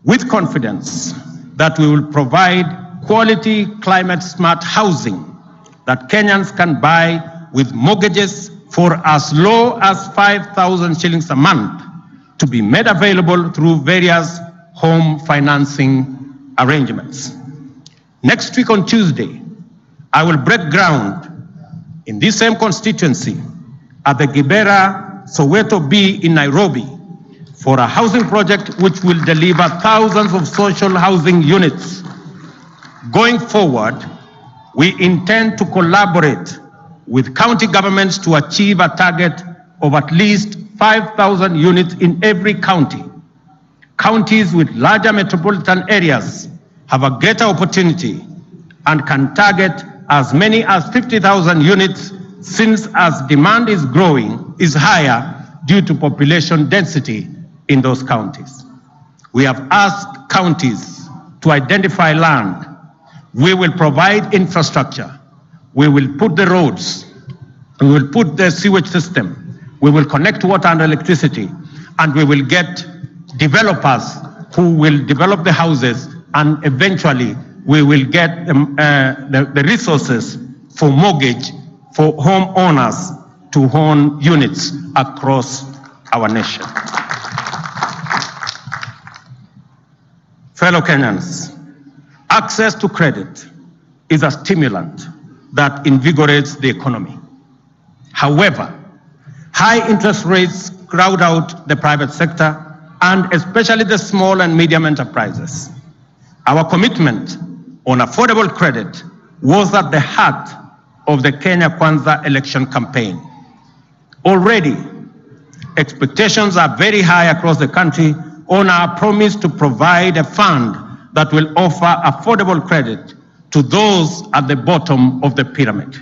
with confidence that we will provide quality, climate-smart housing that Kenyans can buy with mortgages for as low as 5,000 shillings a month, to be made available through various home financing arrangements. Next week on Tuesday, I will break ground in this same constituency at the Gibera Soweto B in Nairobi for a housing project which will deliver thousands of social housing units. Going forward, we intend to collaborate with county governments to achieve a target of at least 5,000 units in every county. Counties with larger metropolitan areas have a greater opportunity and can target as many as 50,000 units, since as demand is higher due to population density in those counties. We have asked counties to identify land. We will provide infrastructure. We will put the roads. We will put the sewage system. We will connect water and electricity, and we will get developers who will develop the houses, and eventually we will get the resources for mortgage for homeowners to own units across our nation. Fellow Kenyans, access to credit is a stimulant that invigorates the economy. However, high interest rates crowd out the private sector, and especially the small and medium enterprises. Our commitment on affordable credit was at the heart of the Kenya Kwanza election campaign. Already, expectations are very high across the country on our promise to provide a fund that will offer affordable credit to those at the bottom of the pyramid.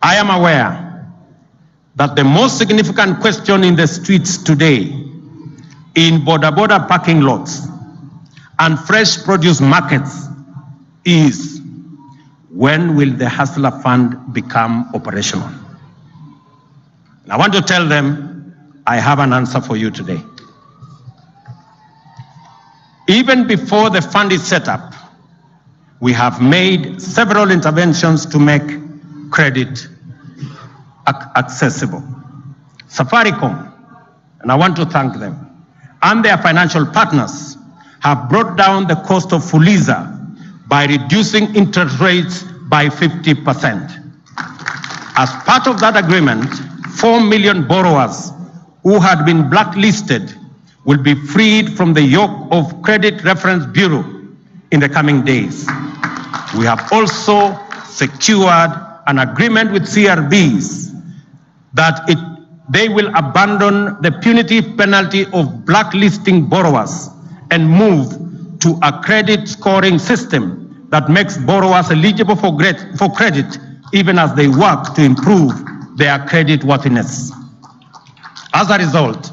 I am aware that the most significant question in the streets today, in border parking lots and fresh produce markets, is when will the Hustler Fund become operational? And I want to tell them I have an answer for you today. Even before the fund is set up, we have made several interventions to make credit accessible. Safaricom, and I want to thank them, and their financial partners have brought down the cost of Fuliza by reducing interest rates by 50%. As part of that agreement, 4 million borrowers who had been blacklisted will be freed from the yoke of Credit Reference Bureau in the coming days. We have also secured an agreement with CRBs that they will abandon the punitive penalty of blacklisting borrowers and move to a credit scoring system that makes borrowers eligible for credit even as they work to improve their credit worthiness. As a result,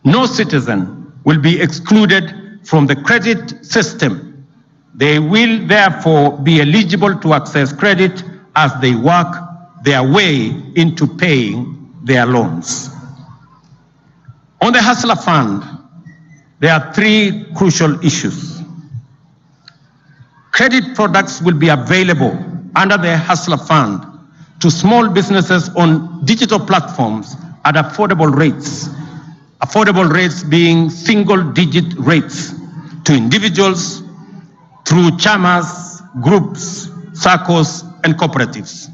no citizen will be excluded from the credit system. They will therefore be eligible to access credit as they work their way into paying their loans. On the Hustler Fund, there are 3 crucial issues. Credit products will be available under the Hustler Fund to small businesses on digital platforms at affordable rates. Affordable rates being single-digit rates to individuals through chamas, groups, circles, and cooperatives.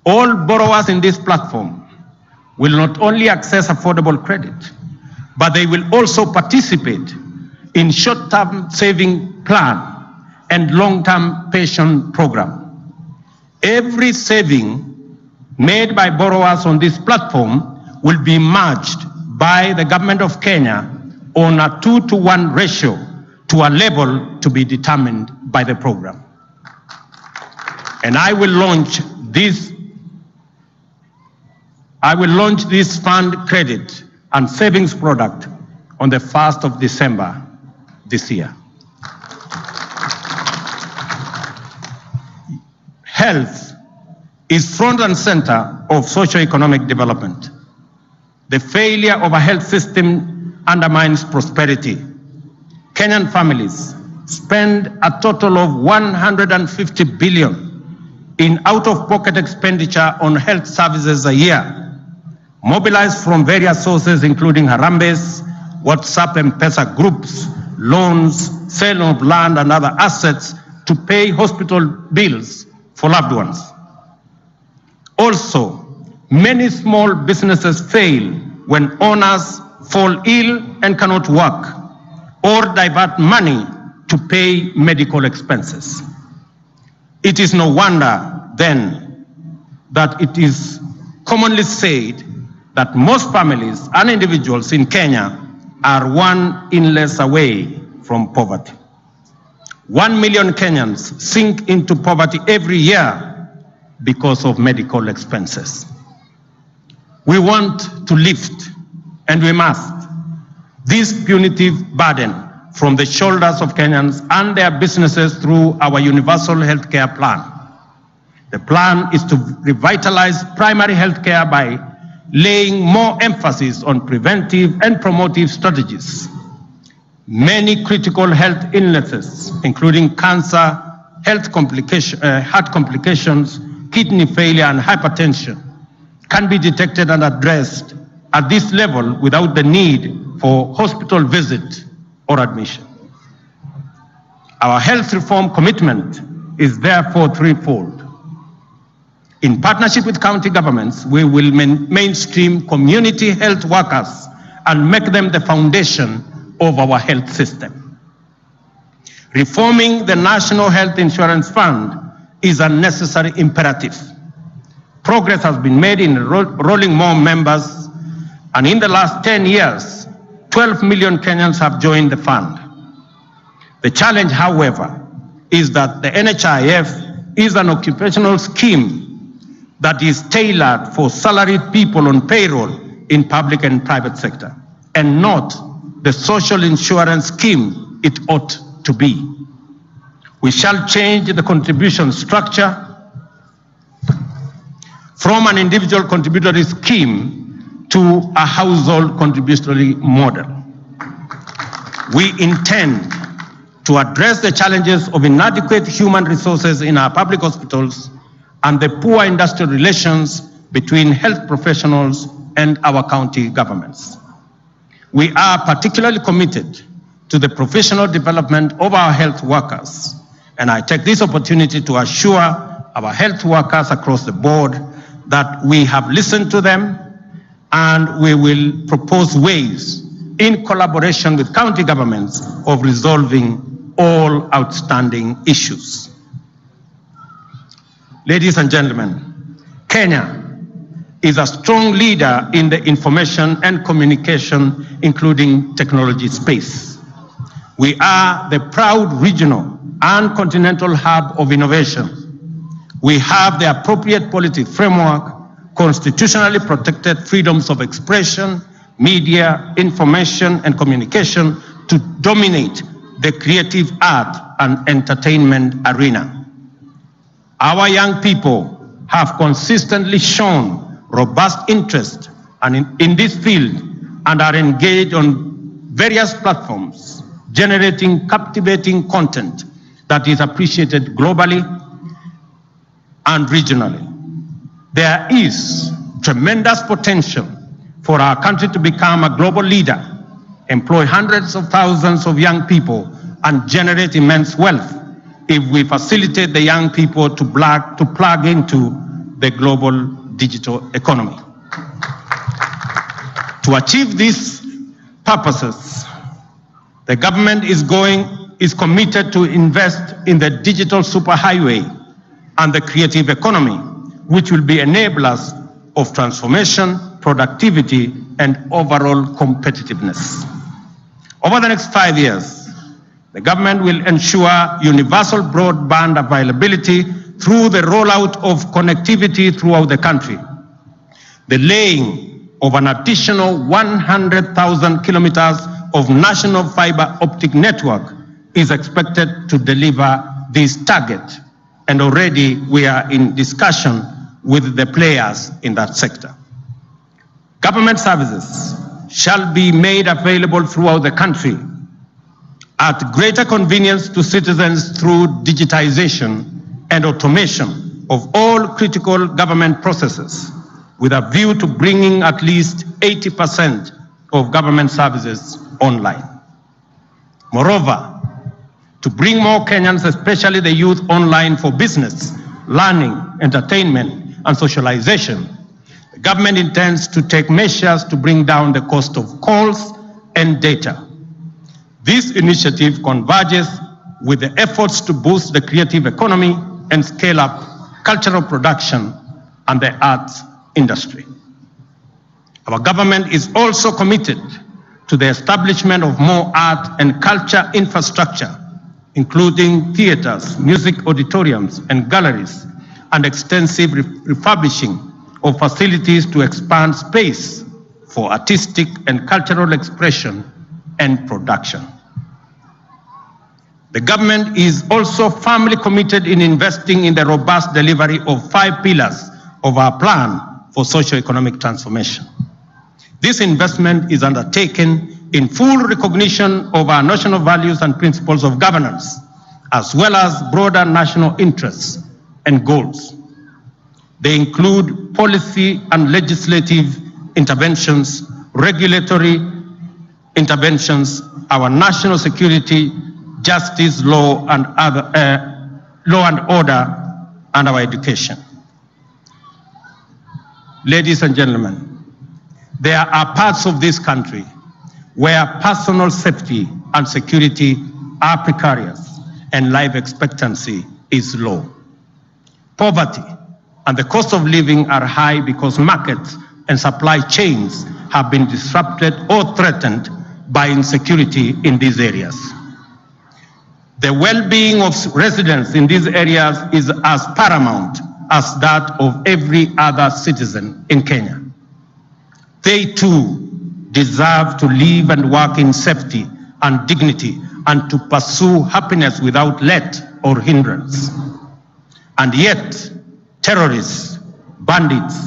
All borrowers in this platform will not only access affordable credit, but they will also participate in short-term saving plan and long-term pension program. Every saving made by borrowers on this platform will be matched by the government of Kenya on a 2-to-1 ratio to a level to be determined by the program. And I will launch this fund credit and savings product on the 1st of December this year. Health is front and center of socio-economic development. The failure of a health system undermines prosperity. Kenyan families spend a total of 150 billion in out-of-pocket expenditure on health services a year, mobilized from various sources including Harambes, WhatsApp and M-Pesa groups, loans, sale of land and other assets to pay hospital bills for loved ones. Also, many small businesses fail when owners fall ill and cannot work or divert money to pay medical expenses. It is no wonder then that it is commonly said that most families and individuals in Kenya are one illness away from poverty. 1 million Kenyans sink into poverty every year because of medical expenses. We want to lift, and we must, this punitive burden from the shoulders of Kenyans and their businesses through our universal healthcare plan. The plan is to revitalize primary healthcare by laying more emphasis on preventive and promotive strategies. Many critical health illnesses, including cancer, heart complications, kidney failure, and hypertension, can be detected and addressed at this level without the need for hospital visit or admission. Our health reform commitment is therefore threefold. In partnership with county governments, we will mainstream community health workers and make them the foundation of our health system. Reforming the National Health Insurance Fund is a necessary imperative. Progress has been made in enrolling more members, and in the last 10 years, 12 million Kenyans have joined the fund. The challenge, however, is that the NHIF is an occupational scheme that is tailored for salaried people on payroll in public and private sector, and not the social insurance scheme it ought to be. We shall change the contribution structure from an individual contributory scheme to a household contributory model. We intend to address the challenges of inadequate human resources in our public hospitals and the poor industrial relations between health professionals and our county governments. We are particularly committed to the professional development of our health workers, and I take this opportunity to assure our health workers across the board that we have listened to them and we will propose ways in collaboration with county governments of resolving all outstanding issues. Ladies and gentlemen, Kenya is a strong leader in the information and communication, including technology space. We are the proud regional and continental hub of innovation. We have the appropriate policy framework, constitutionally protected freedoms of expression, media, information, and communication to dominate the creative art and entertainment arena. Our young people have consistently shown robust interest in this field and are engaged on various platforms, generating captivating content that is appreciated globally and regionally. There is tremendous potential for our country to become a global leader, employ hundreds of thousands of young people, and generate immense wealth if we facilitate the young people to plug into the global digital economy. To achieve these purposes, the government is committed to invest in the digital superhighway and the creative economy, which will be enablers of transformation, productivity, and overall competitiveness. Over the next 5 years, the government will ensure universal broadband availability through the rollout of connectivity throughout the country. The laying of an additional 100,000 kilometers of national fiber optic network is expected to deliver this target, and already we are in discussion with the players in that sector. Government services shall be made available throughout the country at greater convenience to citizens through digitization and automation of all critical government processes, with a view to bringing at least 80% of government services online. Moreover, to bring more Kenyans, especially the youth, online for business, learning, entertainment, and socialization, the government intends to take measures to bring down the cost of calls and data. This initiative converges with the efforts to boost the creative economy and scale up cultural production and the arts industry. Our government is also committed to the establishment of more art and culture infrastructure, including theaters, music auditoriums, and galleries, and extensive refurbishing of facilities to expand space for artistic and cultural expression and production. The government is also firmly committed in investing in the robust delivery of 5 pillars of our plan for socio-economic transformation. This investment is undertaken in full recognition of our national values and principles of governance, as well as broader national interests and goals. They include policy and legislative interventions, regulatory interventions, our national security, justice, law and order, and our education. Ladies and gentlemen, there are parts of this country where personal safety and security are precarious and life expectancy is low. Poverty and the cost of living are high because markets and supply chains have been disrupted or threatened by insecurity in these areas. The well-being of residents in these areas is as paramount as that of every other citizen in Kenya. They too deserve to live and work in safety and dignity and to pursue happiness without let or hindrance. And yet, terrorists, bandits,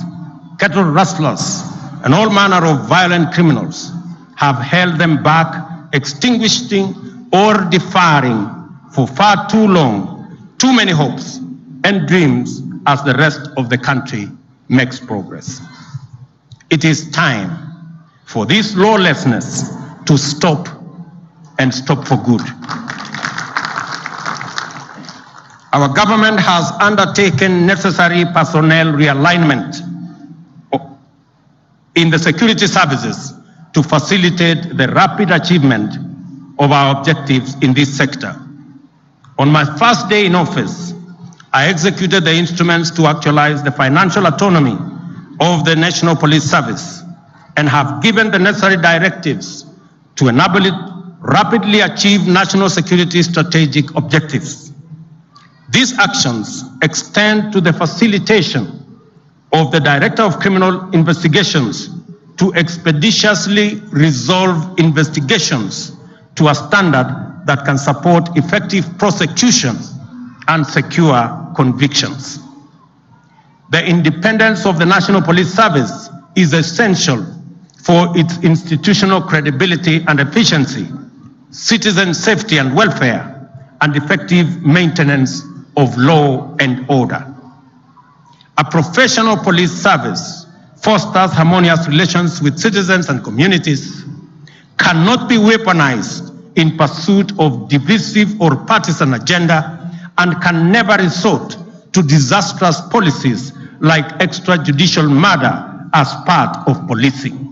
cattle rustlers, and all manner of violent criminals have held them back, extinguishing or deferring for far too long too many hopes and dreams as the rest of the country makes progress. It is time for this lawlessness to stop and stop for good. Our government has undertaken necessary personnel realignment in the security services to facilitate the rapid achievement of our objectives in this sector. On my first day in office, I executed the instruments to actualize the financial autonomy of the National Police Service and have given the necessary directives to enable it rapidly achieve national security strategic objectives. These actions extend to the facilitation of the Director of Criminal Investigations to expeditiously resolve investigations to a standard that can support effective prosecution and secure convictions. The independence of the National Police Service is essential for its institutional credibility and efficiency, citizen safety and welfare, and effective maintenance of law and order. A professional police service fosters harmonious relations with citizens and communities, cannot be weaponized in pursuit of divisive or partisan agenda, and can never resort to disastrous policies like extrajudicial murder as part of policing.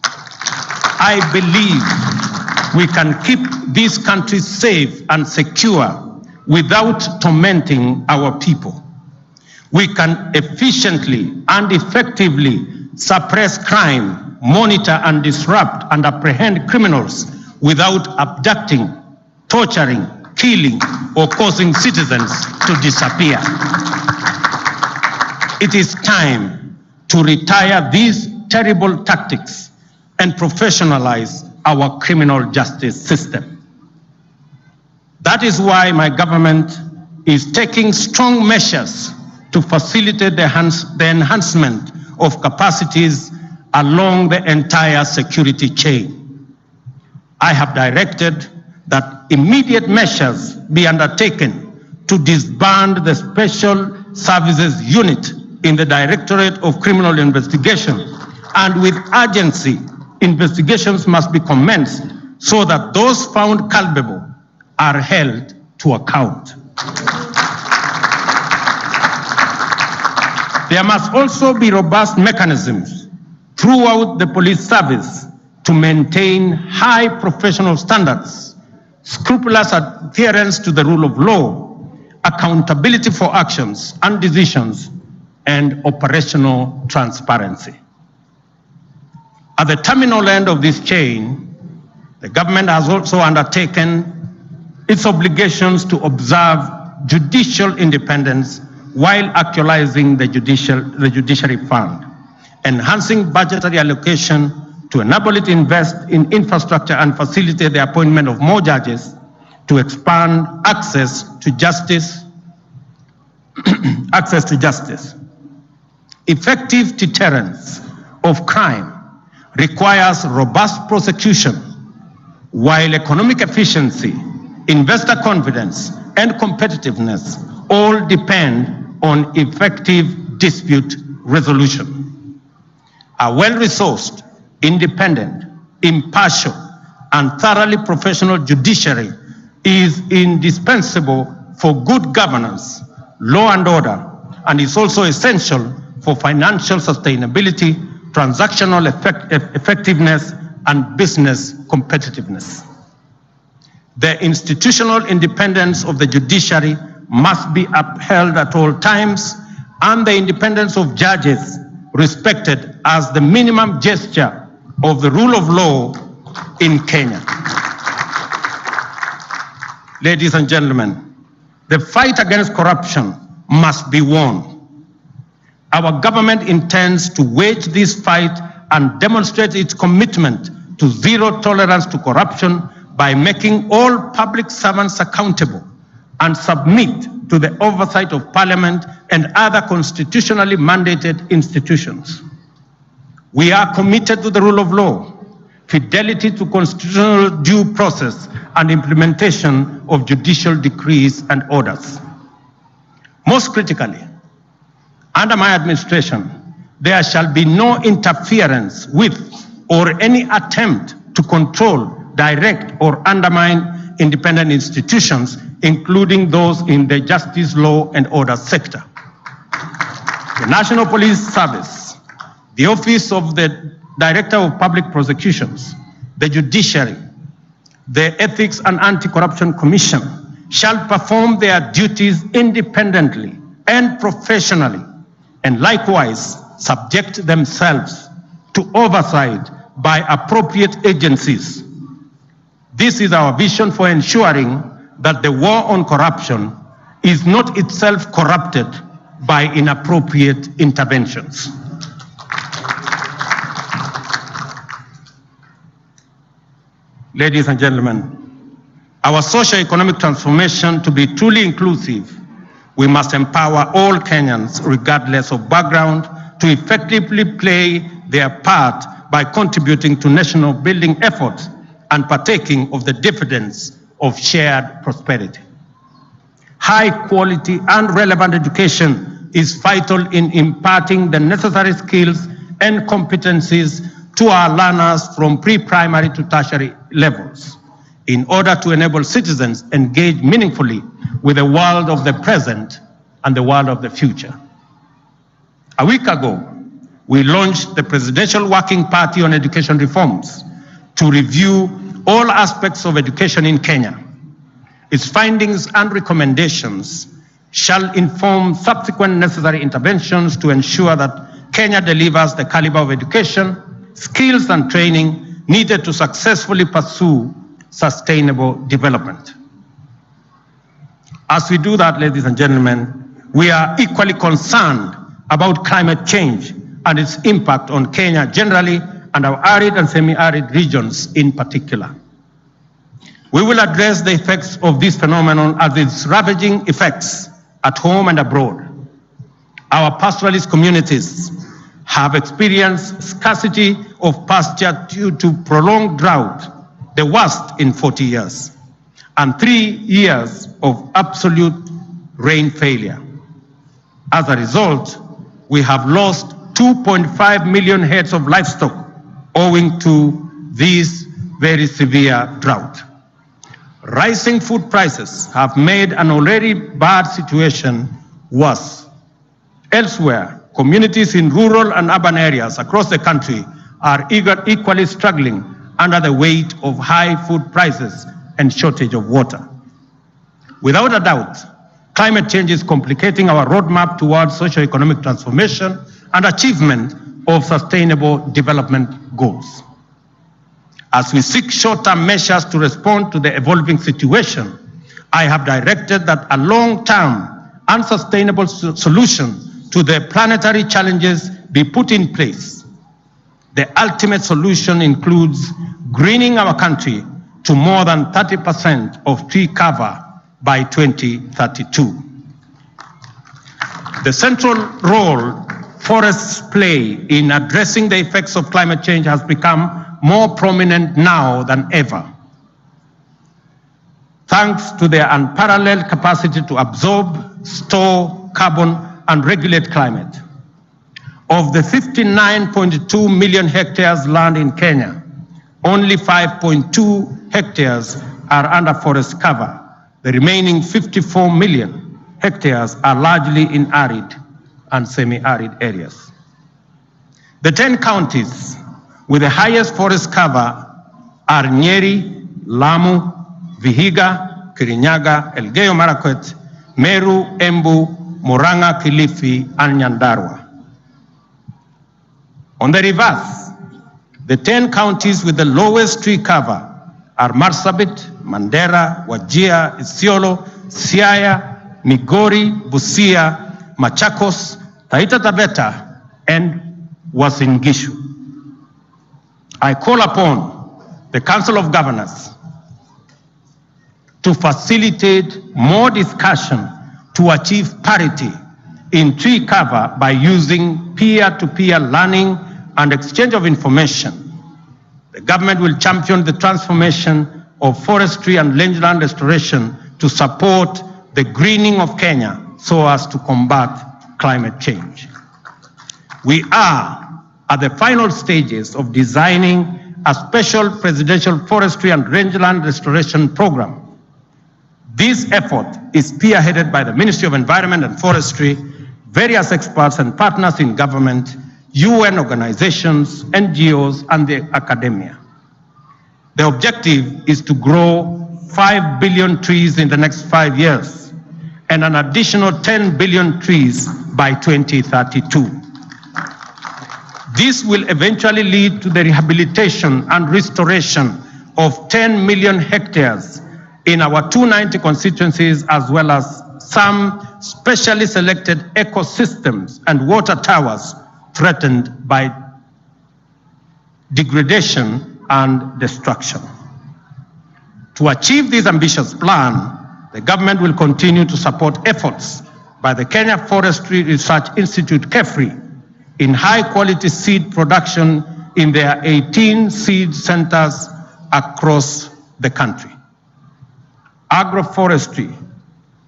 I believe we can keep this country safe and secure without tormenting our people. We can efficiently and effectively suppress crime, monitor and disrupt and apprehend criminals without abducting, torturing, killing, or causing citizens to disappear. It is time to retire these terrible tactics and professionalize our criminal justice system. That is why my government is taking strong measures to facilitate the enhancement of capacities along the entire security chain. I have directed that immediate measures be undertaken to disband the Special Services Unit in the Directorate of Criminal Investigation, and with urgency, investigations must be commenced so that those found culpable are held to account. There must also be robust mechanisms throughout the police service to maintain high professional standards, scrupulous adherence to the rule of law, accountability for actions and decisions, and operational transparency. At the terminal end of this chain, the government has also undertaken its obligations to observe judicial independence while actualizing the judiciary fund, enhancing budgetary allocation to enable it to invest in infrastructure and facilitate the appointment of more judges to expand access to justice. Effective deterrence of crime requires robust prosecution, while economic efficiency, investor confidence, and competitiveness all depend on effective dispute resolution. A well-resourced, independent, impartial, and thoroughly professional judiciary is indispensable for good governance, law and order, and is also essential for financial sustainability, transactional effectiveness, and business competitiveness. The institutional independence of the judiciary must be upheld at all times, and the independence of judges respected as the minimum gesture of the rule of law in Kenya. Ladies and gentlemen, the fight against corruption must be won. Our government intends to wage this fight and demonstrate its commitment to zero tolerance to corruption by making all public servants accountable and submit to the oversight of Parliament and other constitutionally mandated institutions. We are committed to the rule of law, fidelity to constitutional due process, and implementation of judicial decrees and orders. Most critically, under my administration, there shall be no interference with or any attempt to control, direct, or undermine independent institutions, including those in the justice, law, and order sector. The National Police Service, the Office of the Director of Public Prosecutions, the Judiciary, the Ethics and Anti-Corruption Commission shall perform their duties independently and professionally, and likewise subject themselves to oversight by appropriate agencies. This is our vision for ensuring that the war on corruption is not itself corrupted by inappropriate interventions. Ladies and gentlemen, our socio-economic transformation to be truly inclusive, we must empower all Kenyans, regardless of background, to effectively play their part by contributing to national building efforts and partaking of the dividends of shared prosperity. High quality and relevant education is vital in imparting the necessary skills and competencies to our learners from pre-primary to tertiary levels in order to enable citizens engage meaningfully with the world of the present and the world of the future. A week ago, we launched the Presidential Working Party on Education Reforms to review all aspects of education in Kenya. Its findings and recommendations shall inform subsequent necessary interventions to ensure that Kenya delivers the caliber of education, skills, and training needed to successfully pursue sustainable development. As we do that, ladies and gentlemen, we are equally concerned about climate change and its impact on Kenya generally and our arid and semi-arid regions in particular. We will address the effects of this phenomenon as its ravaging effects at home and abroad. Our pastoralist communities have experienced scarcity of pasture due to prolonged drought, the worst in 40 years, and 3 years of absolute rain failure. As a result, we have lost 2.5 million heads of livestock owing to this very severe drought. Rising food prices have made an already bad situation worse. Elsewhere, communities in rural and urban areas across the country are equally struggling under the weight of high food prices and shortage of water. Without a doubt, Climate change is complicating our roadmap towards socio-economic transformation and achievement of sustainable development goals. As we seek short-term measures to respond to the evolving situation, I have directed that a long-term and sustainable solution to the planetary challenges be put in place. The ultimate solution includes greening our country to more than 30% of tree cover by 2032. The central role forests play in addressing the effects of climate change has become more prominent now than ever, thanks to their unparalleled capacity to absorb, store carbon, and regulate climate. Of the 59.2 million hectares land in Kenya, only 5.2 hectares are under forest cover. The remaining 54 million hectares are largely in arid and semi-arid areas. The 10 counties with the highest forest cover are Nyeri, Lamu, Vihiga, Kirinyaga, Elgeyo Marakwet, Meru, Embu, Murang'a, Kilifi, and Nyandarua. On the reverse, the 10 counties with the lowest tree cover are Marsabit, Mandera, Wajir, Isiolo, Siaya, Migori, Busia, Machakos, Taita Taveta, and Uasin Gishu. I call upon the Council of Governors to facilitate more discussion to achieve parity in tree cover by using peer-to-peer learning and exchange of information. The government will champion the transformation of forestry and rangeland restoration to support the greening of Kenya so as to combat climate change. We are at the final stages of designing a special presidential forestry and rangeland restoration program. This effort is spearheaded by the Ministry of Environment and Forestry, various experts and partners in government, UN organizations, NGOs, and the academia. The objective is to grow 5 billion trees in the next 5 years and an additional 10 billion trees by 2032. This will eventually lead to the rehabilitation and restoration of 10 million hectares in our 290 constituencies, as well as some specially selected ecosystems and water towers threatened by degradation and destruction. To achieve this ambitious plan, the government will continue to support efforts by the Kenya Forestry Research Institute, KEFRI, in high-quality seed production in their 18 seed centers across the country. Agroforestry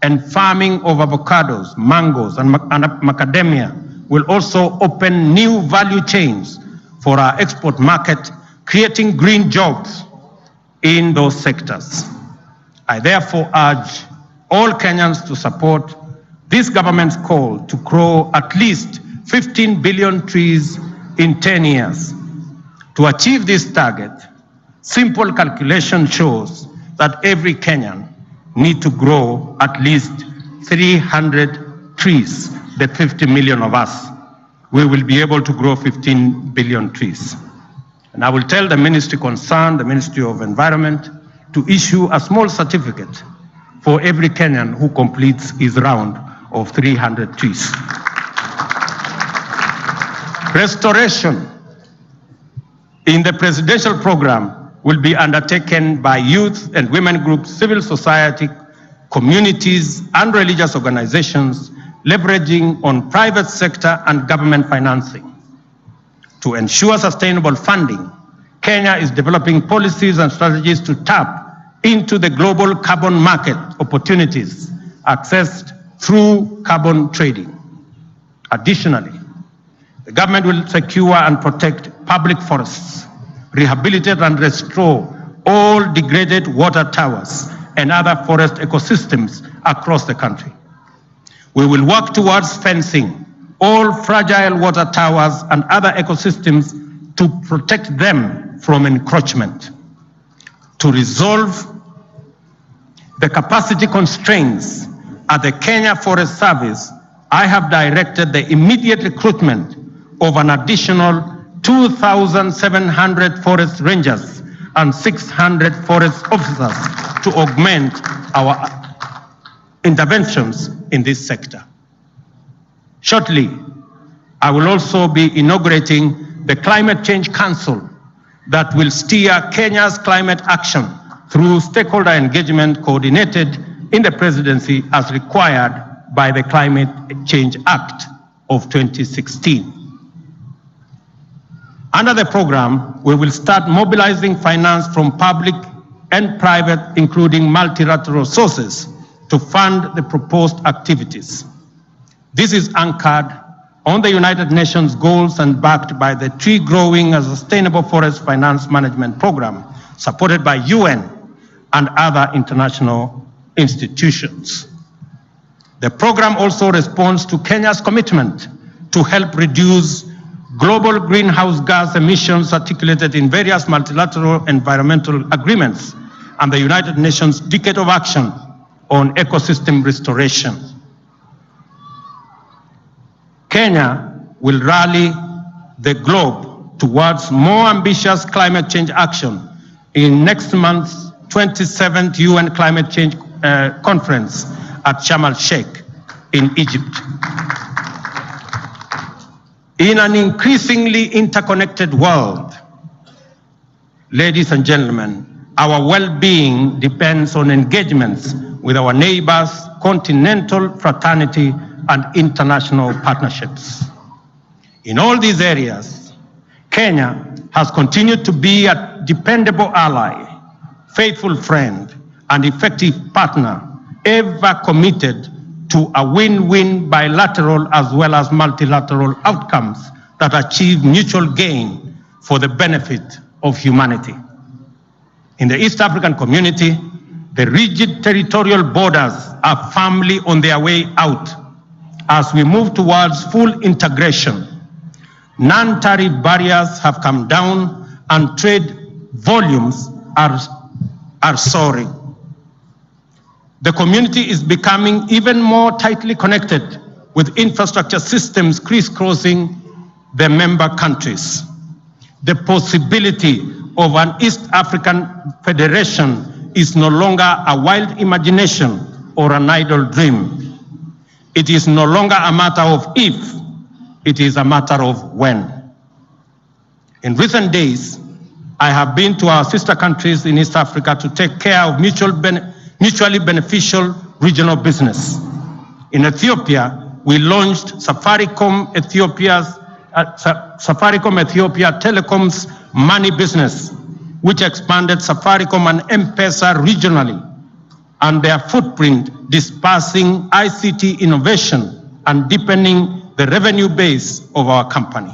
and farming of avocados, mangoes, and macadamia will also open new value chains for our export market, creating green jobs in those sectors. I therefore urge all Kenyans to support this government's call to grow at least 15 billion trees in 10 years. To achieve this target, simple calculation shows that every Kenyan needs to grow at least 300 trees. The 50 million of us, we will be able to grow 15 billion trees. And I will tell the ministry concerned, the Ministry of Environment, to issue a small certificate for every Kenyan who completes his round of 300 trees. Restoration in the presidential program will be undertaken by youth and women groups, civil society, communities, and religious organizations, leveraging on private sector and government financing. To ensure sustainable funding, Kenya is developing policies and strategies to tap into the global carbon market opportunities accessed through carbon trading. Additionally, the government will secure and protect public forests, rehabilitate and restore all degraded water towers and other forest ecosystems across the country. We will work towards fencing all fragile water towers and other ecosystems to protect them from encroachment. To resolve the capacity constraints At the Kenya Forest Service, I have directed the immediate recruitment of an additional 2,700 forest rangers and 600 forest officers to augment our interventions in this sector. Shortly, I will also be inaugurating the Climate Change Council that will steer Kenya's climate action through stakeholder engagement coordinated in the presidency as required by the Climate Change Act of 2016. Under the program, we will start mobilizing finance from public and private, including multilateral sources, to fund the proposed activities. This is anchored on the United Nations goals and backed by the Tree Growing and Sustainable Forest Finance Management Program, supported by UN and other international institutions. The program also responds to Kenya's commitment to help reduce global greenhouse gas emissions articulated in various multilateral environmental agreements and the United Nations Decade of Action on Ecosystem Restoration. Kenya will rally the globe towards more ambitious climate change action in next month's 27th UN Climate Change Conference at Sharm el-Sheikh in Egypt. In an increasingly interconnected world, ladies and gentlemen, our well-being depends on engagements with our neighbors, continental fraternity, and international partnerships. In all these areas, Kenya has continued to be a dependable ally, faithful friend, and effective partner, ever committed to a win-win bilateral as well as multilateral outcomes that achieve mutual gain for the benefit of humanity. In the East African community, the rigid territorial borders are firmly on their way out as we move towards full integration. Non-tariff barriers have come down and trade volumes are soaring. The community is becoming even more tightly connected with infrastructure systems crisscrossing the member countries. The possibility of an East African Federation is no longer a wild imagination or an idle dream. It is no longer a matter of if, it is a matter of when. In recent days, I have been to our sister countries in East Africa to take care of mutually beneficial regional business. In Ethiopia, we launched Safaricom Ethiopia Telecom's money business, which expanded Safaricom and M-Pesa regionally, and their footprint dispersing ICT innovation and deepening the revenue base of our company.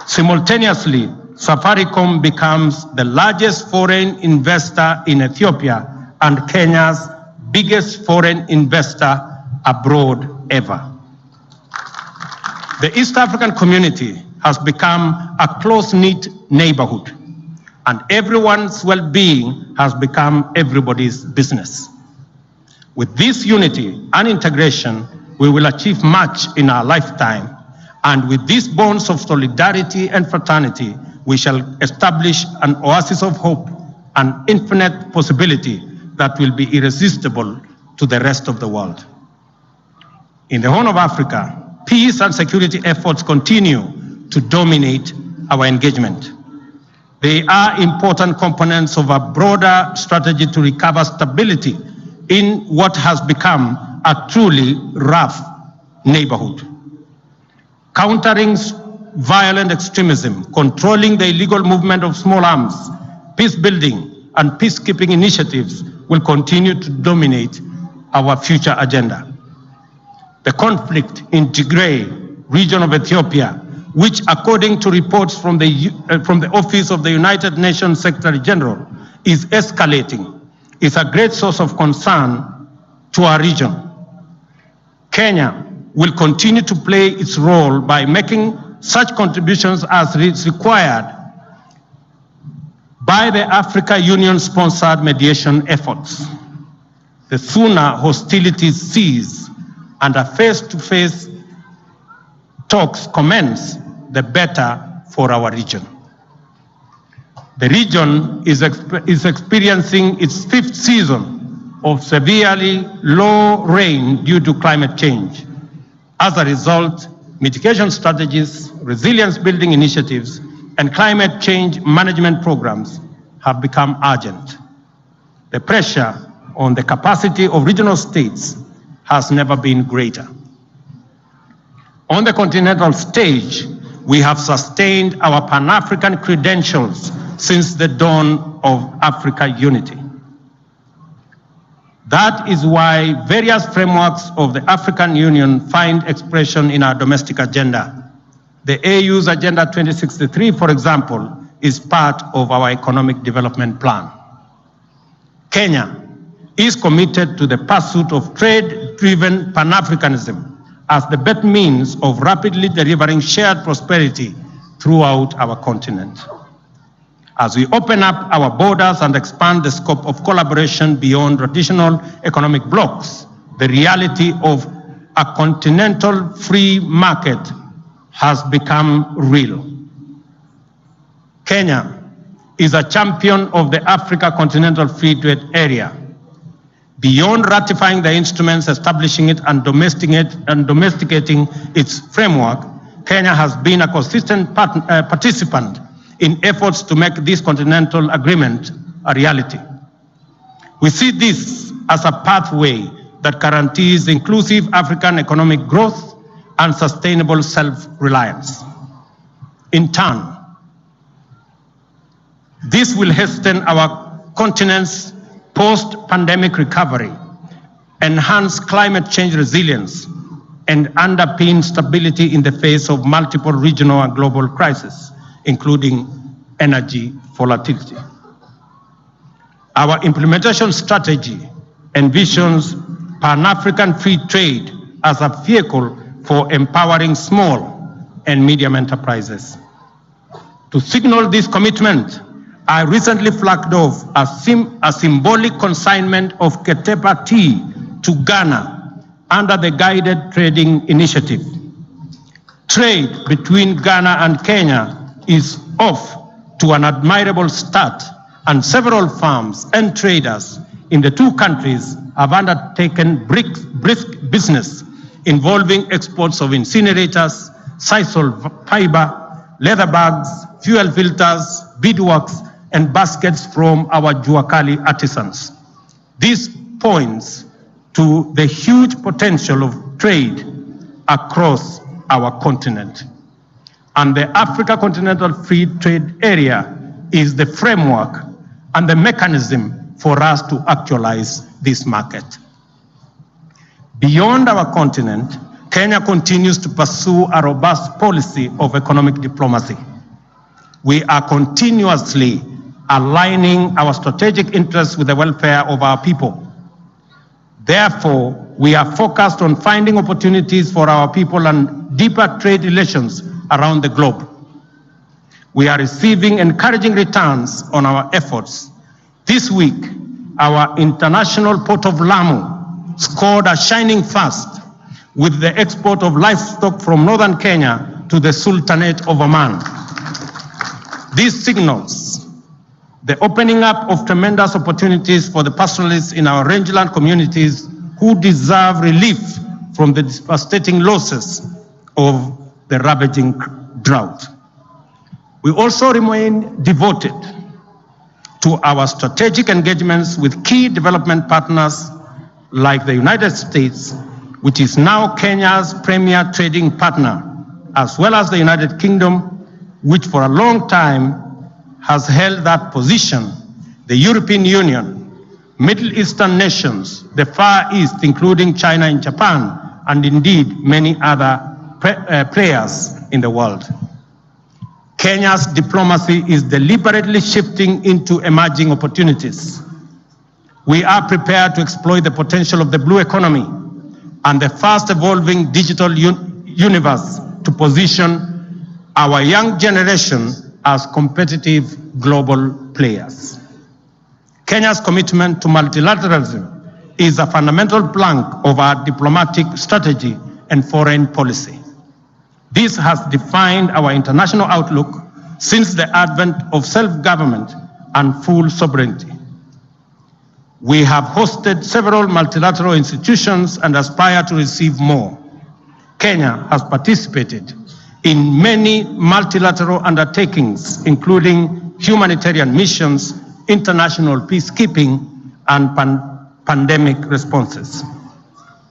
Simultaneously, Safaricom becomes the largest foreign investor in Ethiopia and Kenya's biggest foreign investor abroad ever. The East African community has become a close-knit neighborhood, and everyone's well-being has become everybody's business. With this unity and integration, we will achieve much in our lifetime, and with these bonds of solidarity and fraternity, we shall establish an oasis of hope and infinite possibility that will be irresistible to the rest of the world. In the Horn of Africa, peace and security efforts continue to dominate our engagement. They are important components of a broader strategy to recover stability in what has become a truly rough neighborhood. Countering violent extremism, controlling the illegal movement of small arms, peace building, and peacekeeping initiatives will continue to dominate our future agenda. The conflict in Tigray region of Ethiopia, which according to reports from the Office of the United Nations Secretary General is escalating, is a great source of concern to our region. Kenya will continue to play its role by making such contributions as is required by the Africa Union-sponsored mediation efforts. The sooner hostilities cease and a face-to-face talks commence, the better for our region. The region is experiencing its 5th season of severely low rain due to climate change. As a result, mitigation strategies, resilience building initiatives, and climate change management programs have become urgent. The pressure on the capacity of regional states has never been greater. On the continental stage, we have sustained our Pan-African credentials since the dawn of Africa unity. That is why various frameworks of the African Union find expression in our domestic agenda. The AU's Agenda 2063, for example, is part of our economic development plan. Kenya is committed to the pursuit of trade-driven Pan-Africanism as the best means of rapidly delivering shared prosperity throughout our continent. As we open up our borders and expand the scope of collaboration beyond traditional economic blocs, the reality of a continental free market has become real. Kenya is a champion of the Africa Continental Free Trade Area. Beyond ratifying the instruments, establishing it and domesticating its framework, Kenya has been a consistent participant in efforts to make this continental agreement a reality. We see this as a pathway that guarantees inclusive African economic growth and sustainable self-reliance. In turn, this will hasten our continent's post-pandemic recovery, enhance climate change resilience, and underpin stability in the face of multiple regional and global crises, including energy volatility. Our implementation strategy envisions Pan-African free trade as a vehicle for empowering small and medium enterprises. To signal this commitment, I recently flagged off a symbolic consignment of Ketepa tea to Ghana under the Guided Trading Initiative. Trade between Ghana and Kenya is off to an admirable start, and several farms and traders in the two countries have undertaken brisk business involving exports of incinerators, sisal fiber, leather bags, fuel filters, beadworks, and baskets from our Juakali artisans. This points to the huge potential of trade across our continent. And the Africa Continental Free Trade Area is the framework and the mechanism for us to actualize this market. Beyond our continent, Kenya continues to pursue a robust policy of economic diplomacy. We are continuously aligning our strategic interests with the welfare of our people. Therefore, we are focused on finding opportunities for our people and deeper trade relations around the globe. We are receiving encouraging returns on our efforts. This week, our international port of Lamu scored a shining first with the export of livestock from northern Kenya to the Sultanate of Oman. This signals the opening up of tremendous opportunities for the pastoralists in our rangeland communities who deserve relief from the devastating losses of the ravaging drought. We also remain devoted to our strategic engagements with key development partners like the United States, which is now Kenya's premier trading partner, as well as the United Kingdom, which for a long time has held that position, the European Union, Middle Eastern nations, the Far East, including China and Japan, and indeed many other players in the world. Kenya's diplomacy is deliberately shifting into emerging opportunities. We are prepared to exploit the potential of the blue economy and the fast evolving digital universe to position our young generation as competitive global players. Kenya's commitment to multilateralism is a fundamental plank of our diplomatic strategy and foreign policy. This has defined our international outlook since the advent of self-government and full sovereignty. We have hosted several multilateral institutions and aspire to receive more. Kenya has participated in many multilateral undertakings, including humanitarian missions, international peacekeeping, and pandemic responses.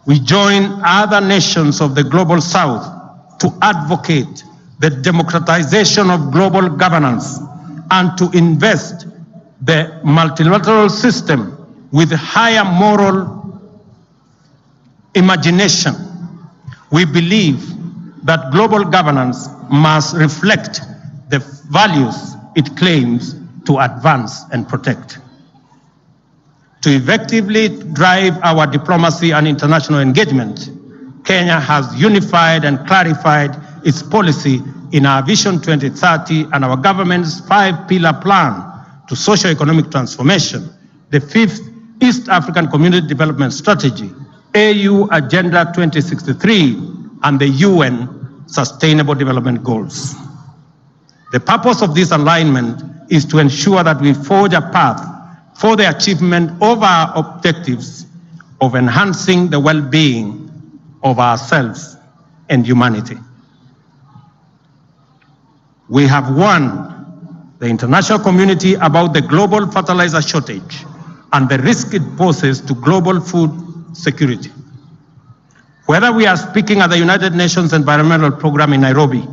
We join other nations of the Global South to advocate the democratization of global governance and to invest the multilateral system with higher moral imagination. We believe that global governance must reflect the values it claims to advance and protect. To effectively drive our diplomacy and international engagement, Kenya has unified and clarified its policy in our Vision 2030 and our government's 5-pillar plan to socio-economic transformation, the 5th East African Community Development Strategy, AU Agenda 2063, and the UN Sustainable Development Goals. The purpose of this alignment is to ensure that we forge a path for the achievement of our objectives of enhancing the well-being of ourselves and humanity. We have warned the international community about the global fertilizer shortage and the risk it poses to global food security. Whether we are speaking at the United Nations Environmental Programme in Nairobi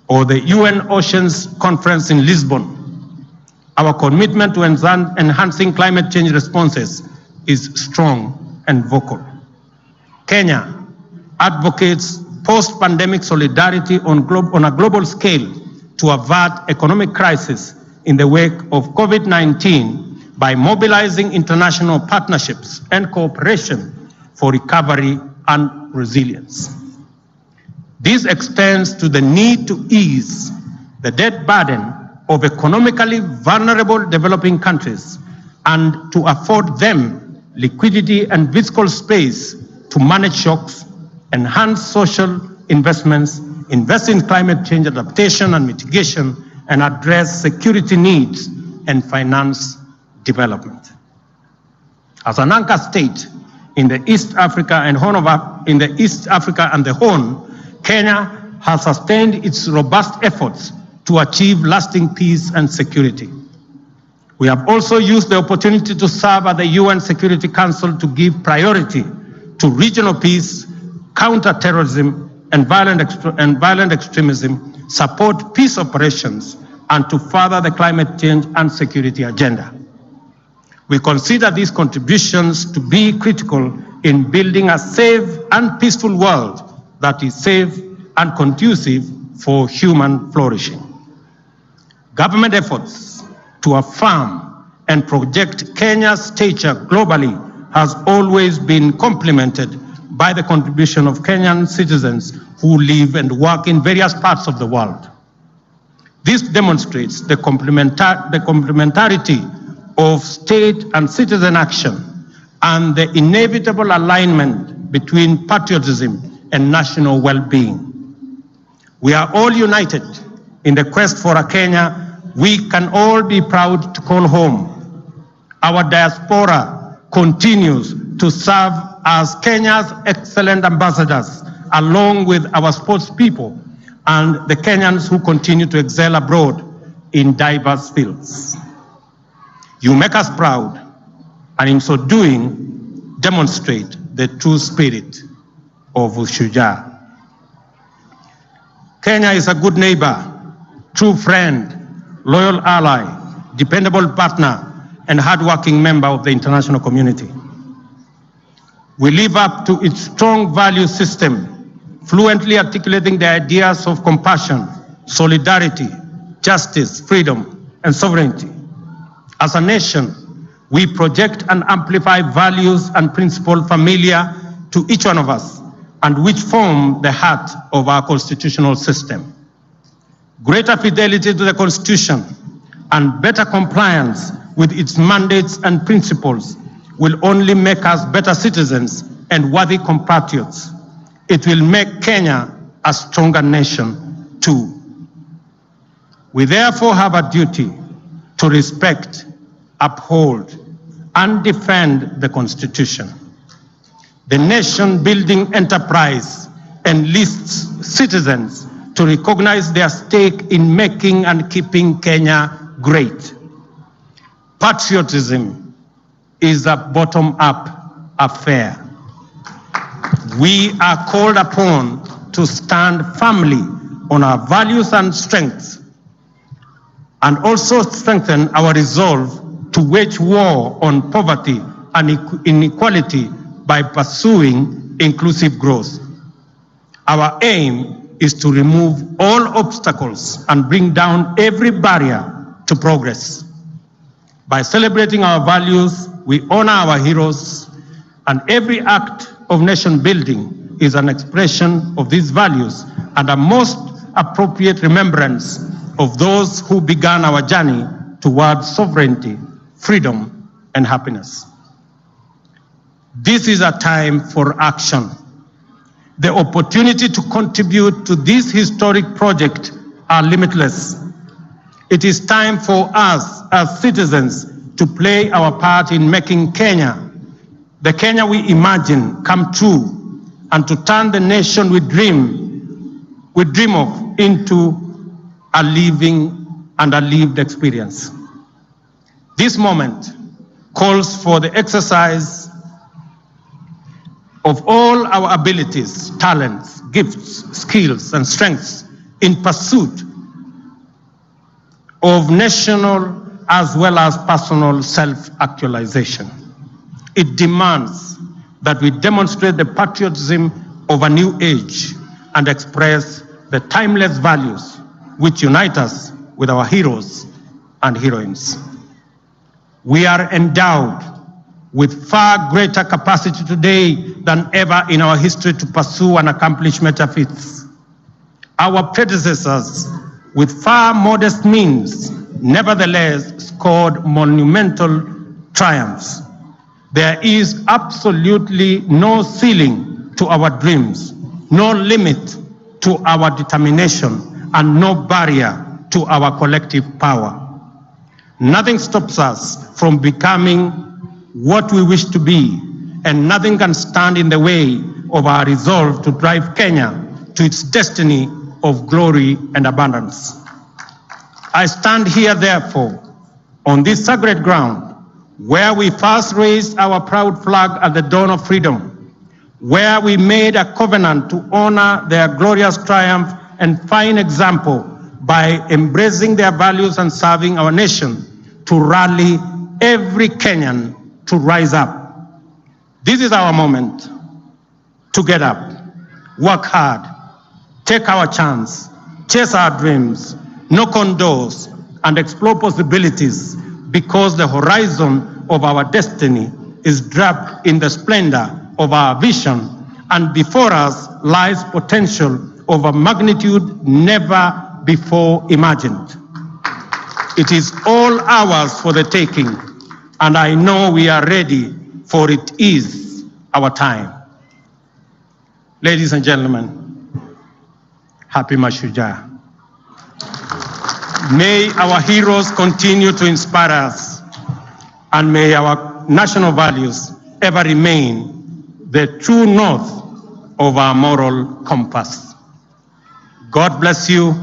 or the UN Oceans Conference in Lisbon, our commitment to enhancing climate change responses is strong and vocal. Kenya advocates post-pandemic solidarity on a global scale to avert economic crisis in the wake of COVID-19 by mobilizing international partnerships and cooperation for recovery and resilience. This extends to the need to ease the debt burden of economically vulnerable developing countries and to afford them liquidity and fiscal space to manage shocks, enhance social investments, invest in climate change adaptation and mitigation, and address security needs and finance development. As an anchor state in the East Africa and the Horn, Kenya has sustained its robust efforts to achieve lasting peace and security. We have also used the opportunity to serve at the UN Security Council to give priority to regional peace, counter-terrorism, and violent extremism, support peace operations, and to further the climate change and security agenda. We consider these contributions to be critical in building a safe and peaceful world that is safe and conducive for human flourishing. Government efforts to affirm and project Kenya's stature globally has always been complemented by the contribution of Kenyan citizens who live and work in various parts of the world. This demonstrates the complementarity of state and citizen action and the inevitable alignment between patriotism and national well-being. We are all united in the quest for a Kenya we can all be proud to call home. Our diaspora continues to serve as Kenya's excellent ambassadors, along with our sports people and the Kenyans who continue to excel abroad in diverse fields. You make us proud, and in so doing, demonstrate the true spirit of Mashujaa. Kenya is a good neighbor, true friend, loyal ally, dependable partner, and hardworking member of the international community. We live up to its strong value system, fluently articulating the ideas of compassion, solidarity, justice, freedom, and sovereignty. As a nation, we project and amplify values and principles familiar to each one of us and which form the heart of our constitutional system. Greater fidelity to the Constitution and better compliance with its mandates and principles will only make us better citizens and worthy compatriots. It will make Kenya a stronger nation too. We therefore have a duty to respect, uphold, and defend the Constitution. The nation-building enterprise enlists citizens to recognize their stake in making and keeping Kenya great. Patriotism is a bottom-up affair. We are called upon to stand firmly on our values and strengths, and also strengthen our resolve to wage war on poverty and inequality by pursuing inclusive growth. Our aim is to remove all obstacles and bring down every barrier to progress. By celebrating our values, we honor our heroes, and every act of nation building is an expression of these values and a most appropriate remembrance of those who began our journey towards sovereignty, freedom, and happiness. This is a time for action. The opportunity to contribute to this historic project are limitless. It is time for us as citizens to play our part in making Kenya, the Kenya we imagine, come true, and to turn the nation we dream of into a living and a lived experience. This moment calls for the exercise of all our abilities, talents, gifts, skills, and strengths in pursuit of national as well as personal self-actualization. It demands that we demonstrate the patriotism of a new age and express the timeless values which unite us with our heroes and heroines. We are endowed with far greater capacity today than ever in our history to pursue and accomplish major feats. Our predecessors, with far modest means, nevertheless scored monumental triumphs. There is absolutely no ceiling to our dreams, no limit to our determination, and no barrier to our collective power. Nothing stops us from becoming what we wish to be, and nothing can stand in the way of our resolve to drive Kenya to its destiny of glory and abundance. I stand here, therefore, on this sacred ground, where we first raised our proud flag at the dawn of freedom, where we made a covenant to honor their glorious triumph and fine example by embracing their values and serving our nation, to rally every Kenyan to rise up. This is our moment to get up, work hard, take our chance, chase our dreams, knock on doors, and explore possibilities, because the horizon of our destiny is draped in the splendor of our vision, and before us lies potential of a magnitude never before imagined. It is all ours for the taking, and I know we are ready, for it is our time. Ladies and gentlemen, happy Mashujaa. May our heroes continue to inspire us, and may our national values ever remain the true north of our moral compass. God bless you,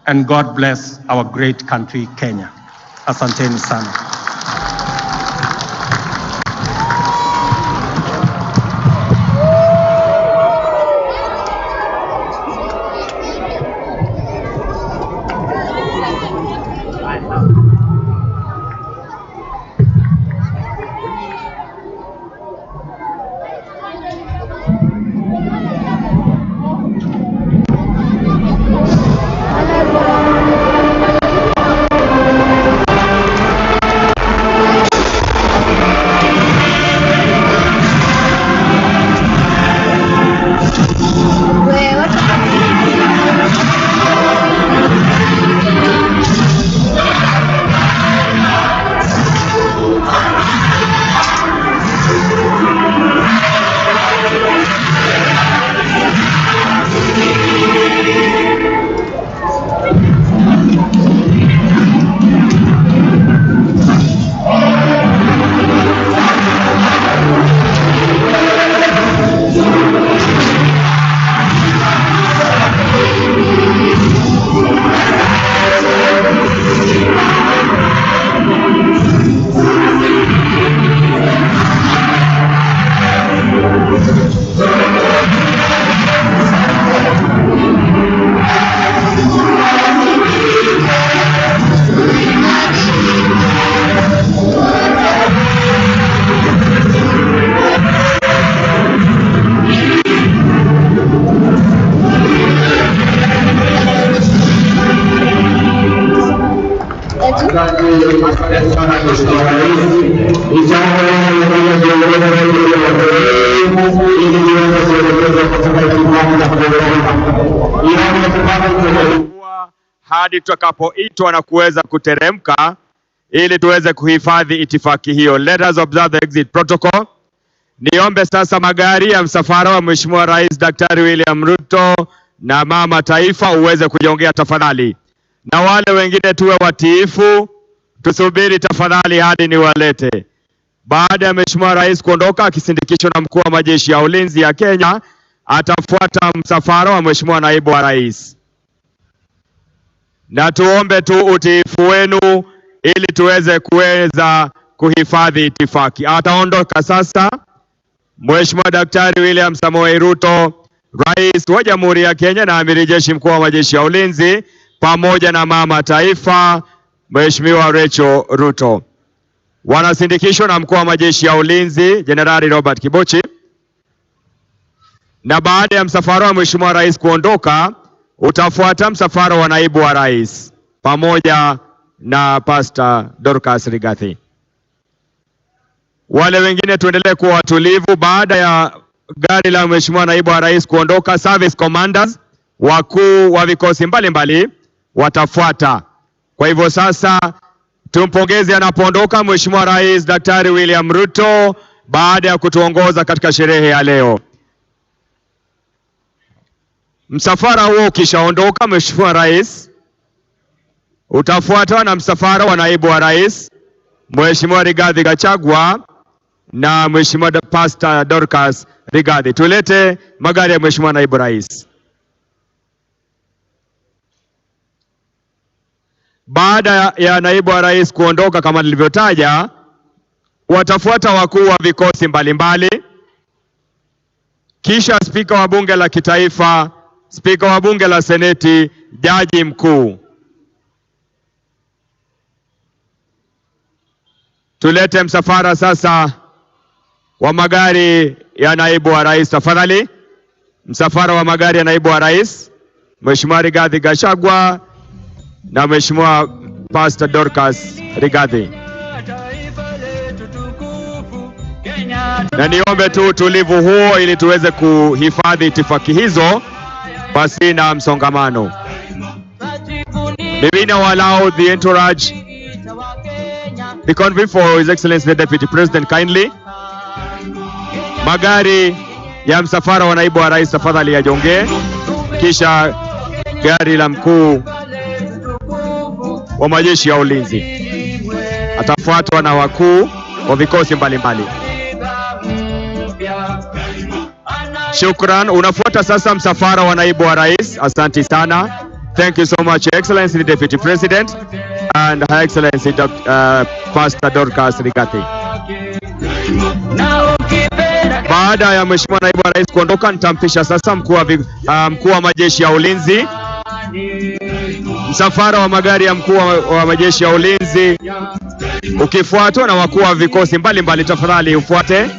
and God bless our great country, Kenya. Asanteni sana. hadi tutakapoitwa na kuweza kuteremka ili tuweze kuhifadhi itifaki hiyo. Let us observe the exit protocol. Niombe sasa magari ya msafara wa Mheshimiwa Rais Daktari William Ruto na mama taifa uweze kujongea tafadhali. Na wale wengine tuwe watiifu, tusubiri tafadhali hadi niwalete. Baada ya Mheshimiwa Rais kuondoka akisindikishwa na mkuu wa majeshi ya ulinzi ya Kenya, atafuata msafara wa Mheshimiwa Naibu wa Rais. Na tuombe tu utiifu wenu ili tuweze kuhifadhi itifaki. Ataondoka sasa Mheshimiwa Daktari William Samoei Ruto, Rais wa Jamhuri ya Kenya na Amiri Jeshi Mkuu wa majeshi ya ulinzi, pamoja na mama taifa Mheshimiwa Rachel Ruto. Wanasindikishwa na mkuu wa majeshi ya ulinzi Jenerali Robert Kibochi. Na baada ya msafara wa Mheshimiwa Rais kuondoka, utafuata msafara wa naibu wa rais pamoja na Pastor Dorcas Rigathi. Wale wengine tuendelee kuwa watulivu. Baada ya gari la Mheshimiwa naibu wa rais kuondoka, service commanders, wakuu wa vikosi mbalimbali watafuata. Kwa hivyo sasa tumpongeze anapoondoka Mheshimiwa Rais Daktari William Ruto baada ya kutuongoza katika sherehe ya leo. Msafara huo ukishaondoka, Mheshimiwa Rais, utafuatwa na msafara wa naibu wa rais Mheshimiwa Rigathi Gachagua na Mheshimiwa Pastor Dorcas Rigathi. Tulete magari ya Mheshimiwa naibu rais. Baada ya naibu wa rais kuondoka, kama nilivyotaja, watafuata wakuu wa vikosi mbalimbali, kisha spika wa bunge la kitaifa, spika wa bunge la seneti, jaji mkuu. Tulete msafara sasa wa magari ya naibu wa rais tafadhali. Msafara wa magari ya naibu wa rais Mheshimiwa Rigathi Gachagua na Mheshimiwa Pastor Dorcas Rigathi. Na niombe tu utulivu huo ili tuweze kuhifadhi itifaki hizo basi na msongamano. May we now allow the entourage, the convoy for His Excellency the Deputy President kindly. Magari ya msafara wa naibu wa rais tafadhali yajongee, kisha gari la mkuu wa majeshi ya ulinzi atafuatwa na wakuu wa vikosi mbalimbali. Shukran. Unafuata sasa msafara wa naibu wa rais. Asante sana. Thank you so much, Your Excellency the Deputy President and Her Excellency Pastor Dorcas Rigathi. Baada ya Mheshimiwa naibu wa rais kuondoka, nitampisha sasa mkuu wa majeshi ya ulinzi. Msafara wa magari ya mkuu wa majeshi ya ulinzi ukifuatwa na wakuu wa vikosi mbalimbali tafadhali ufuate.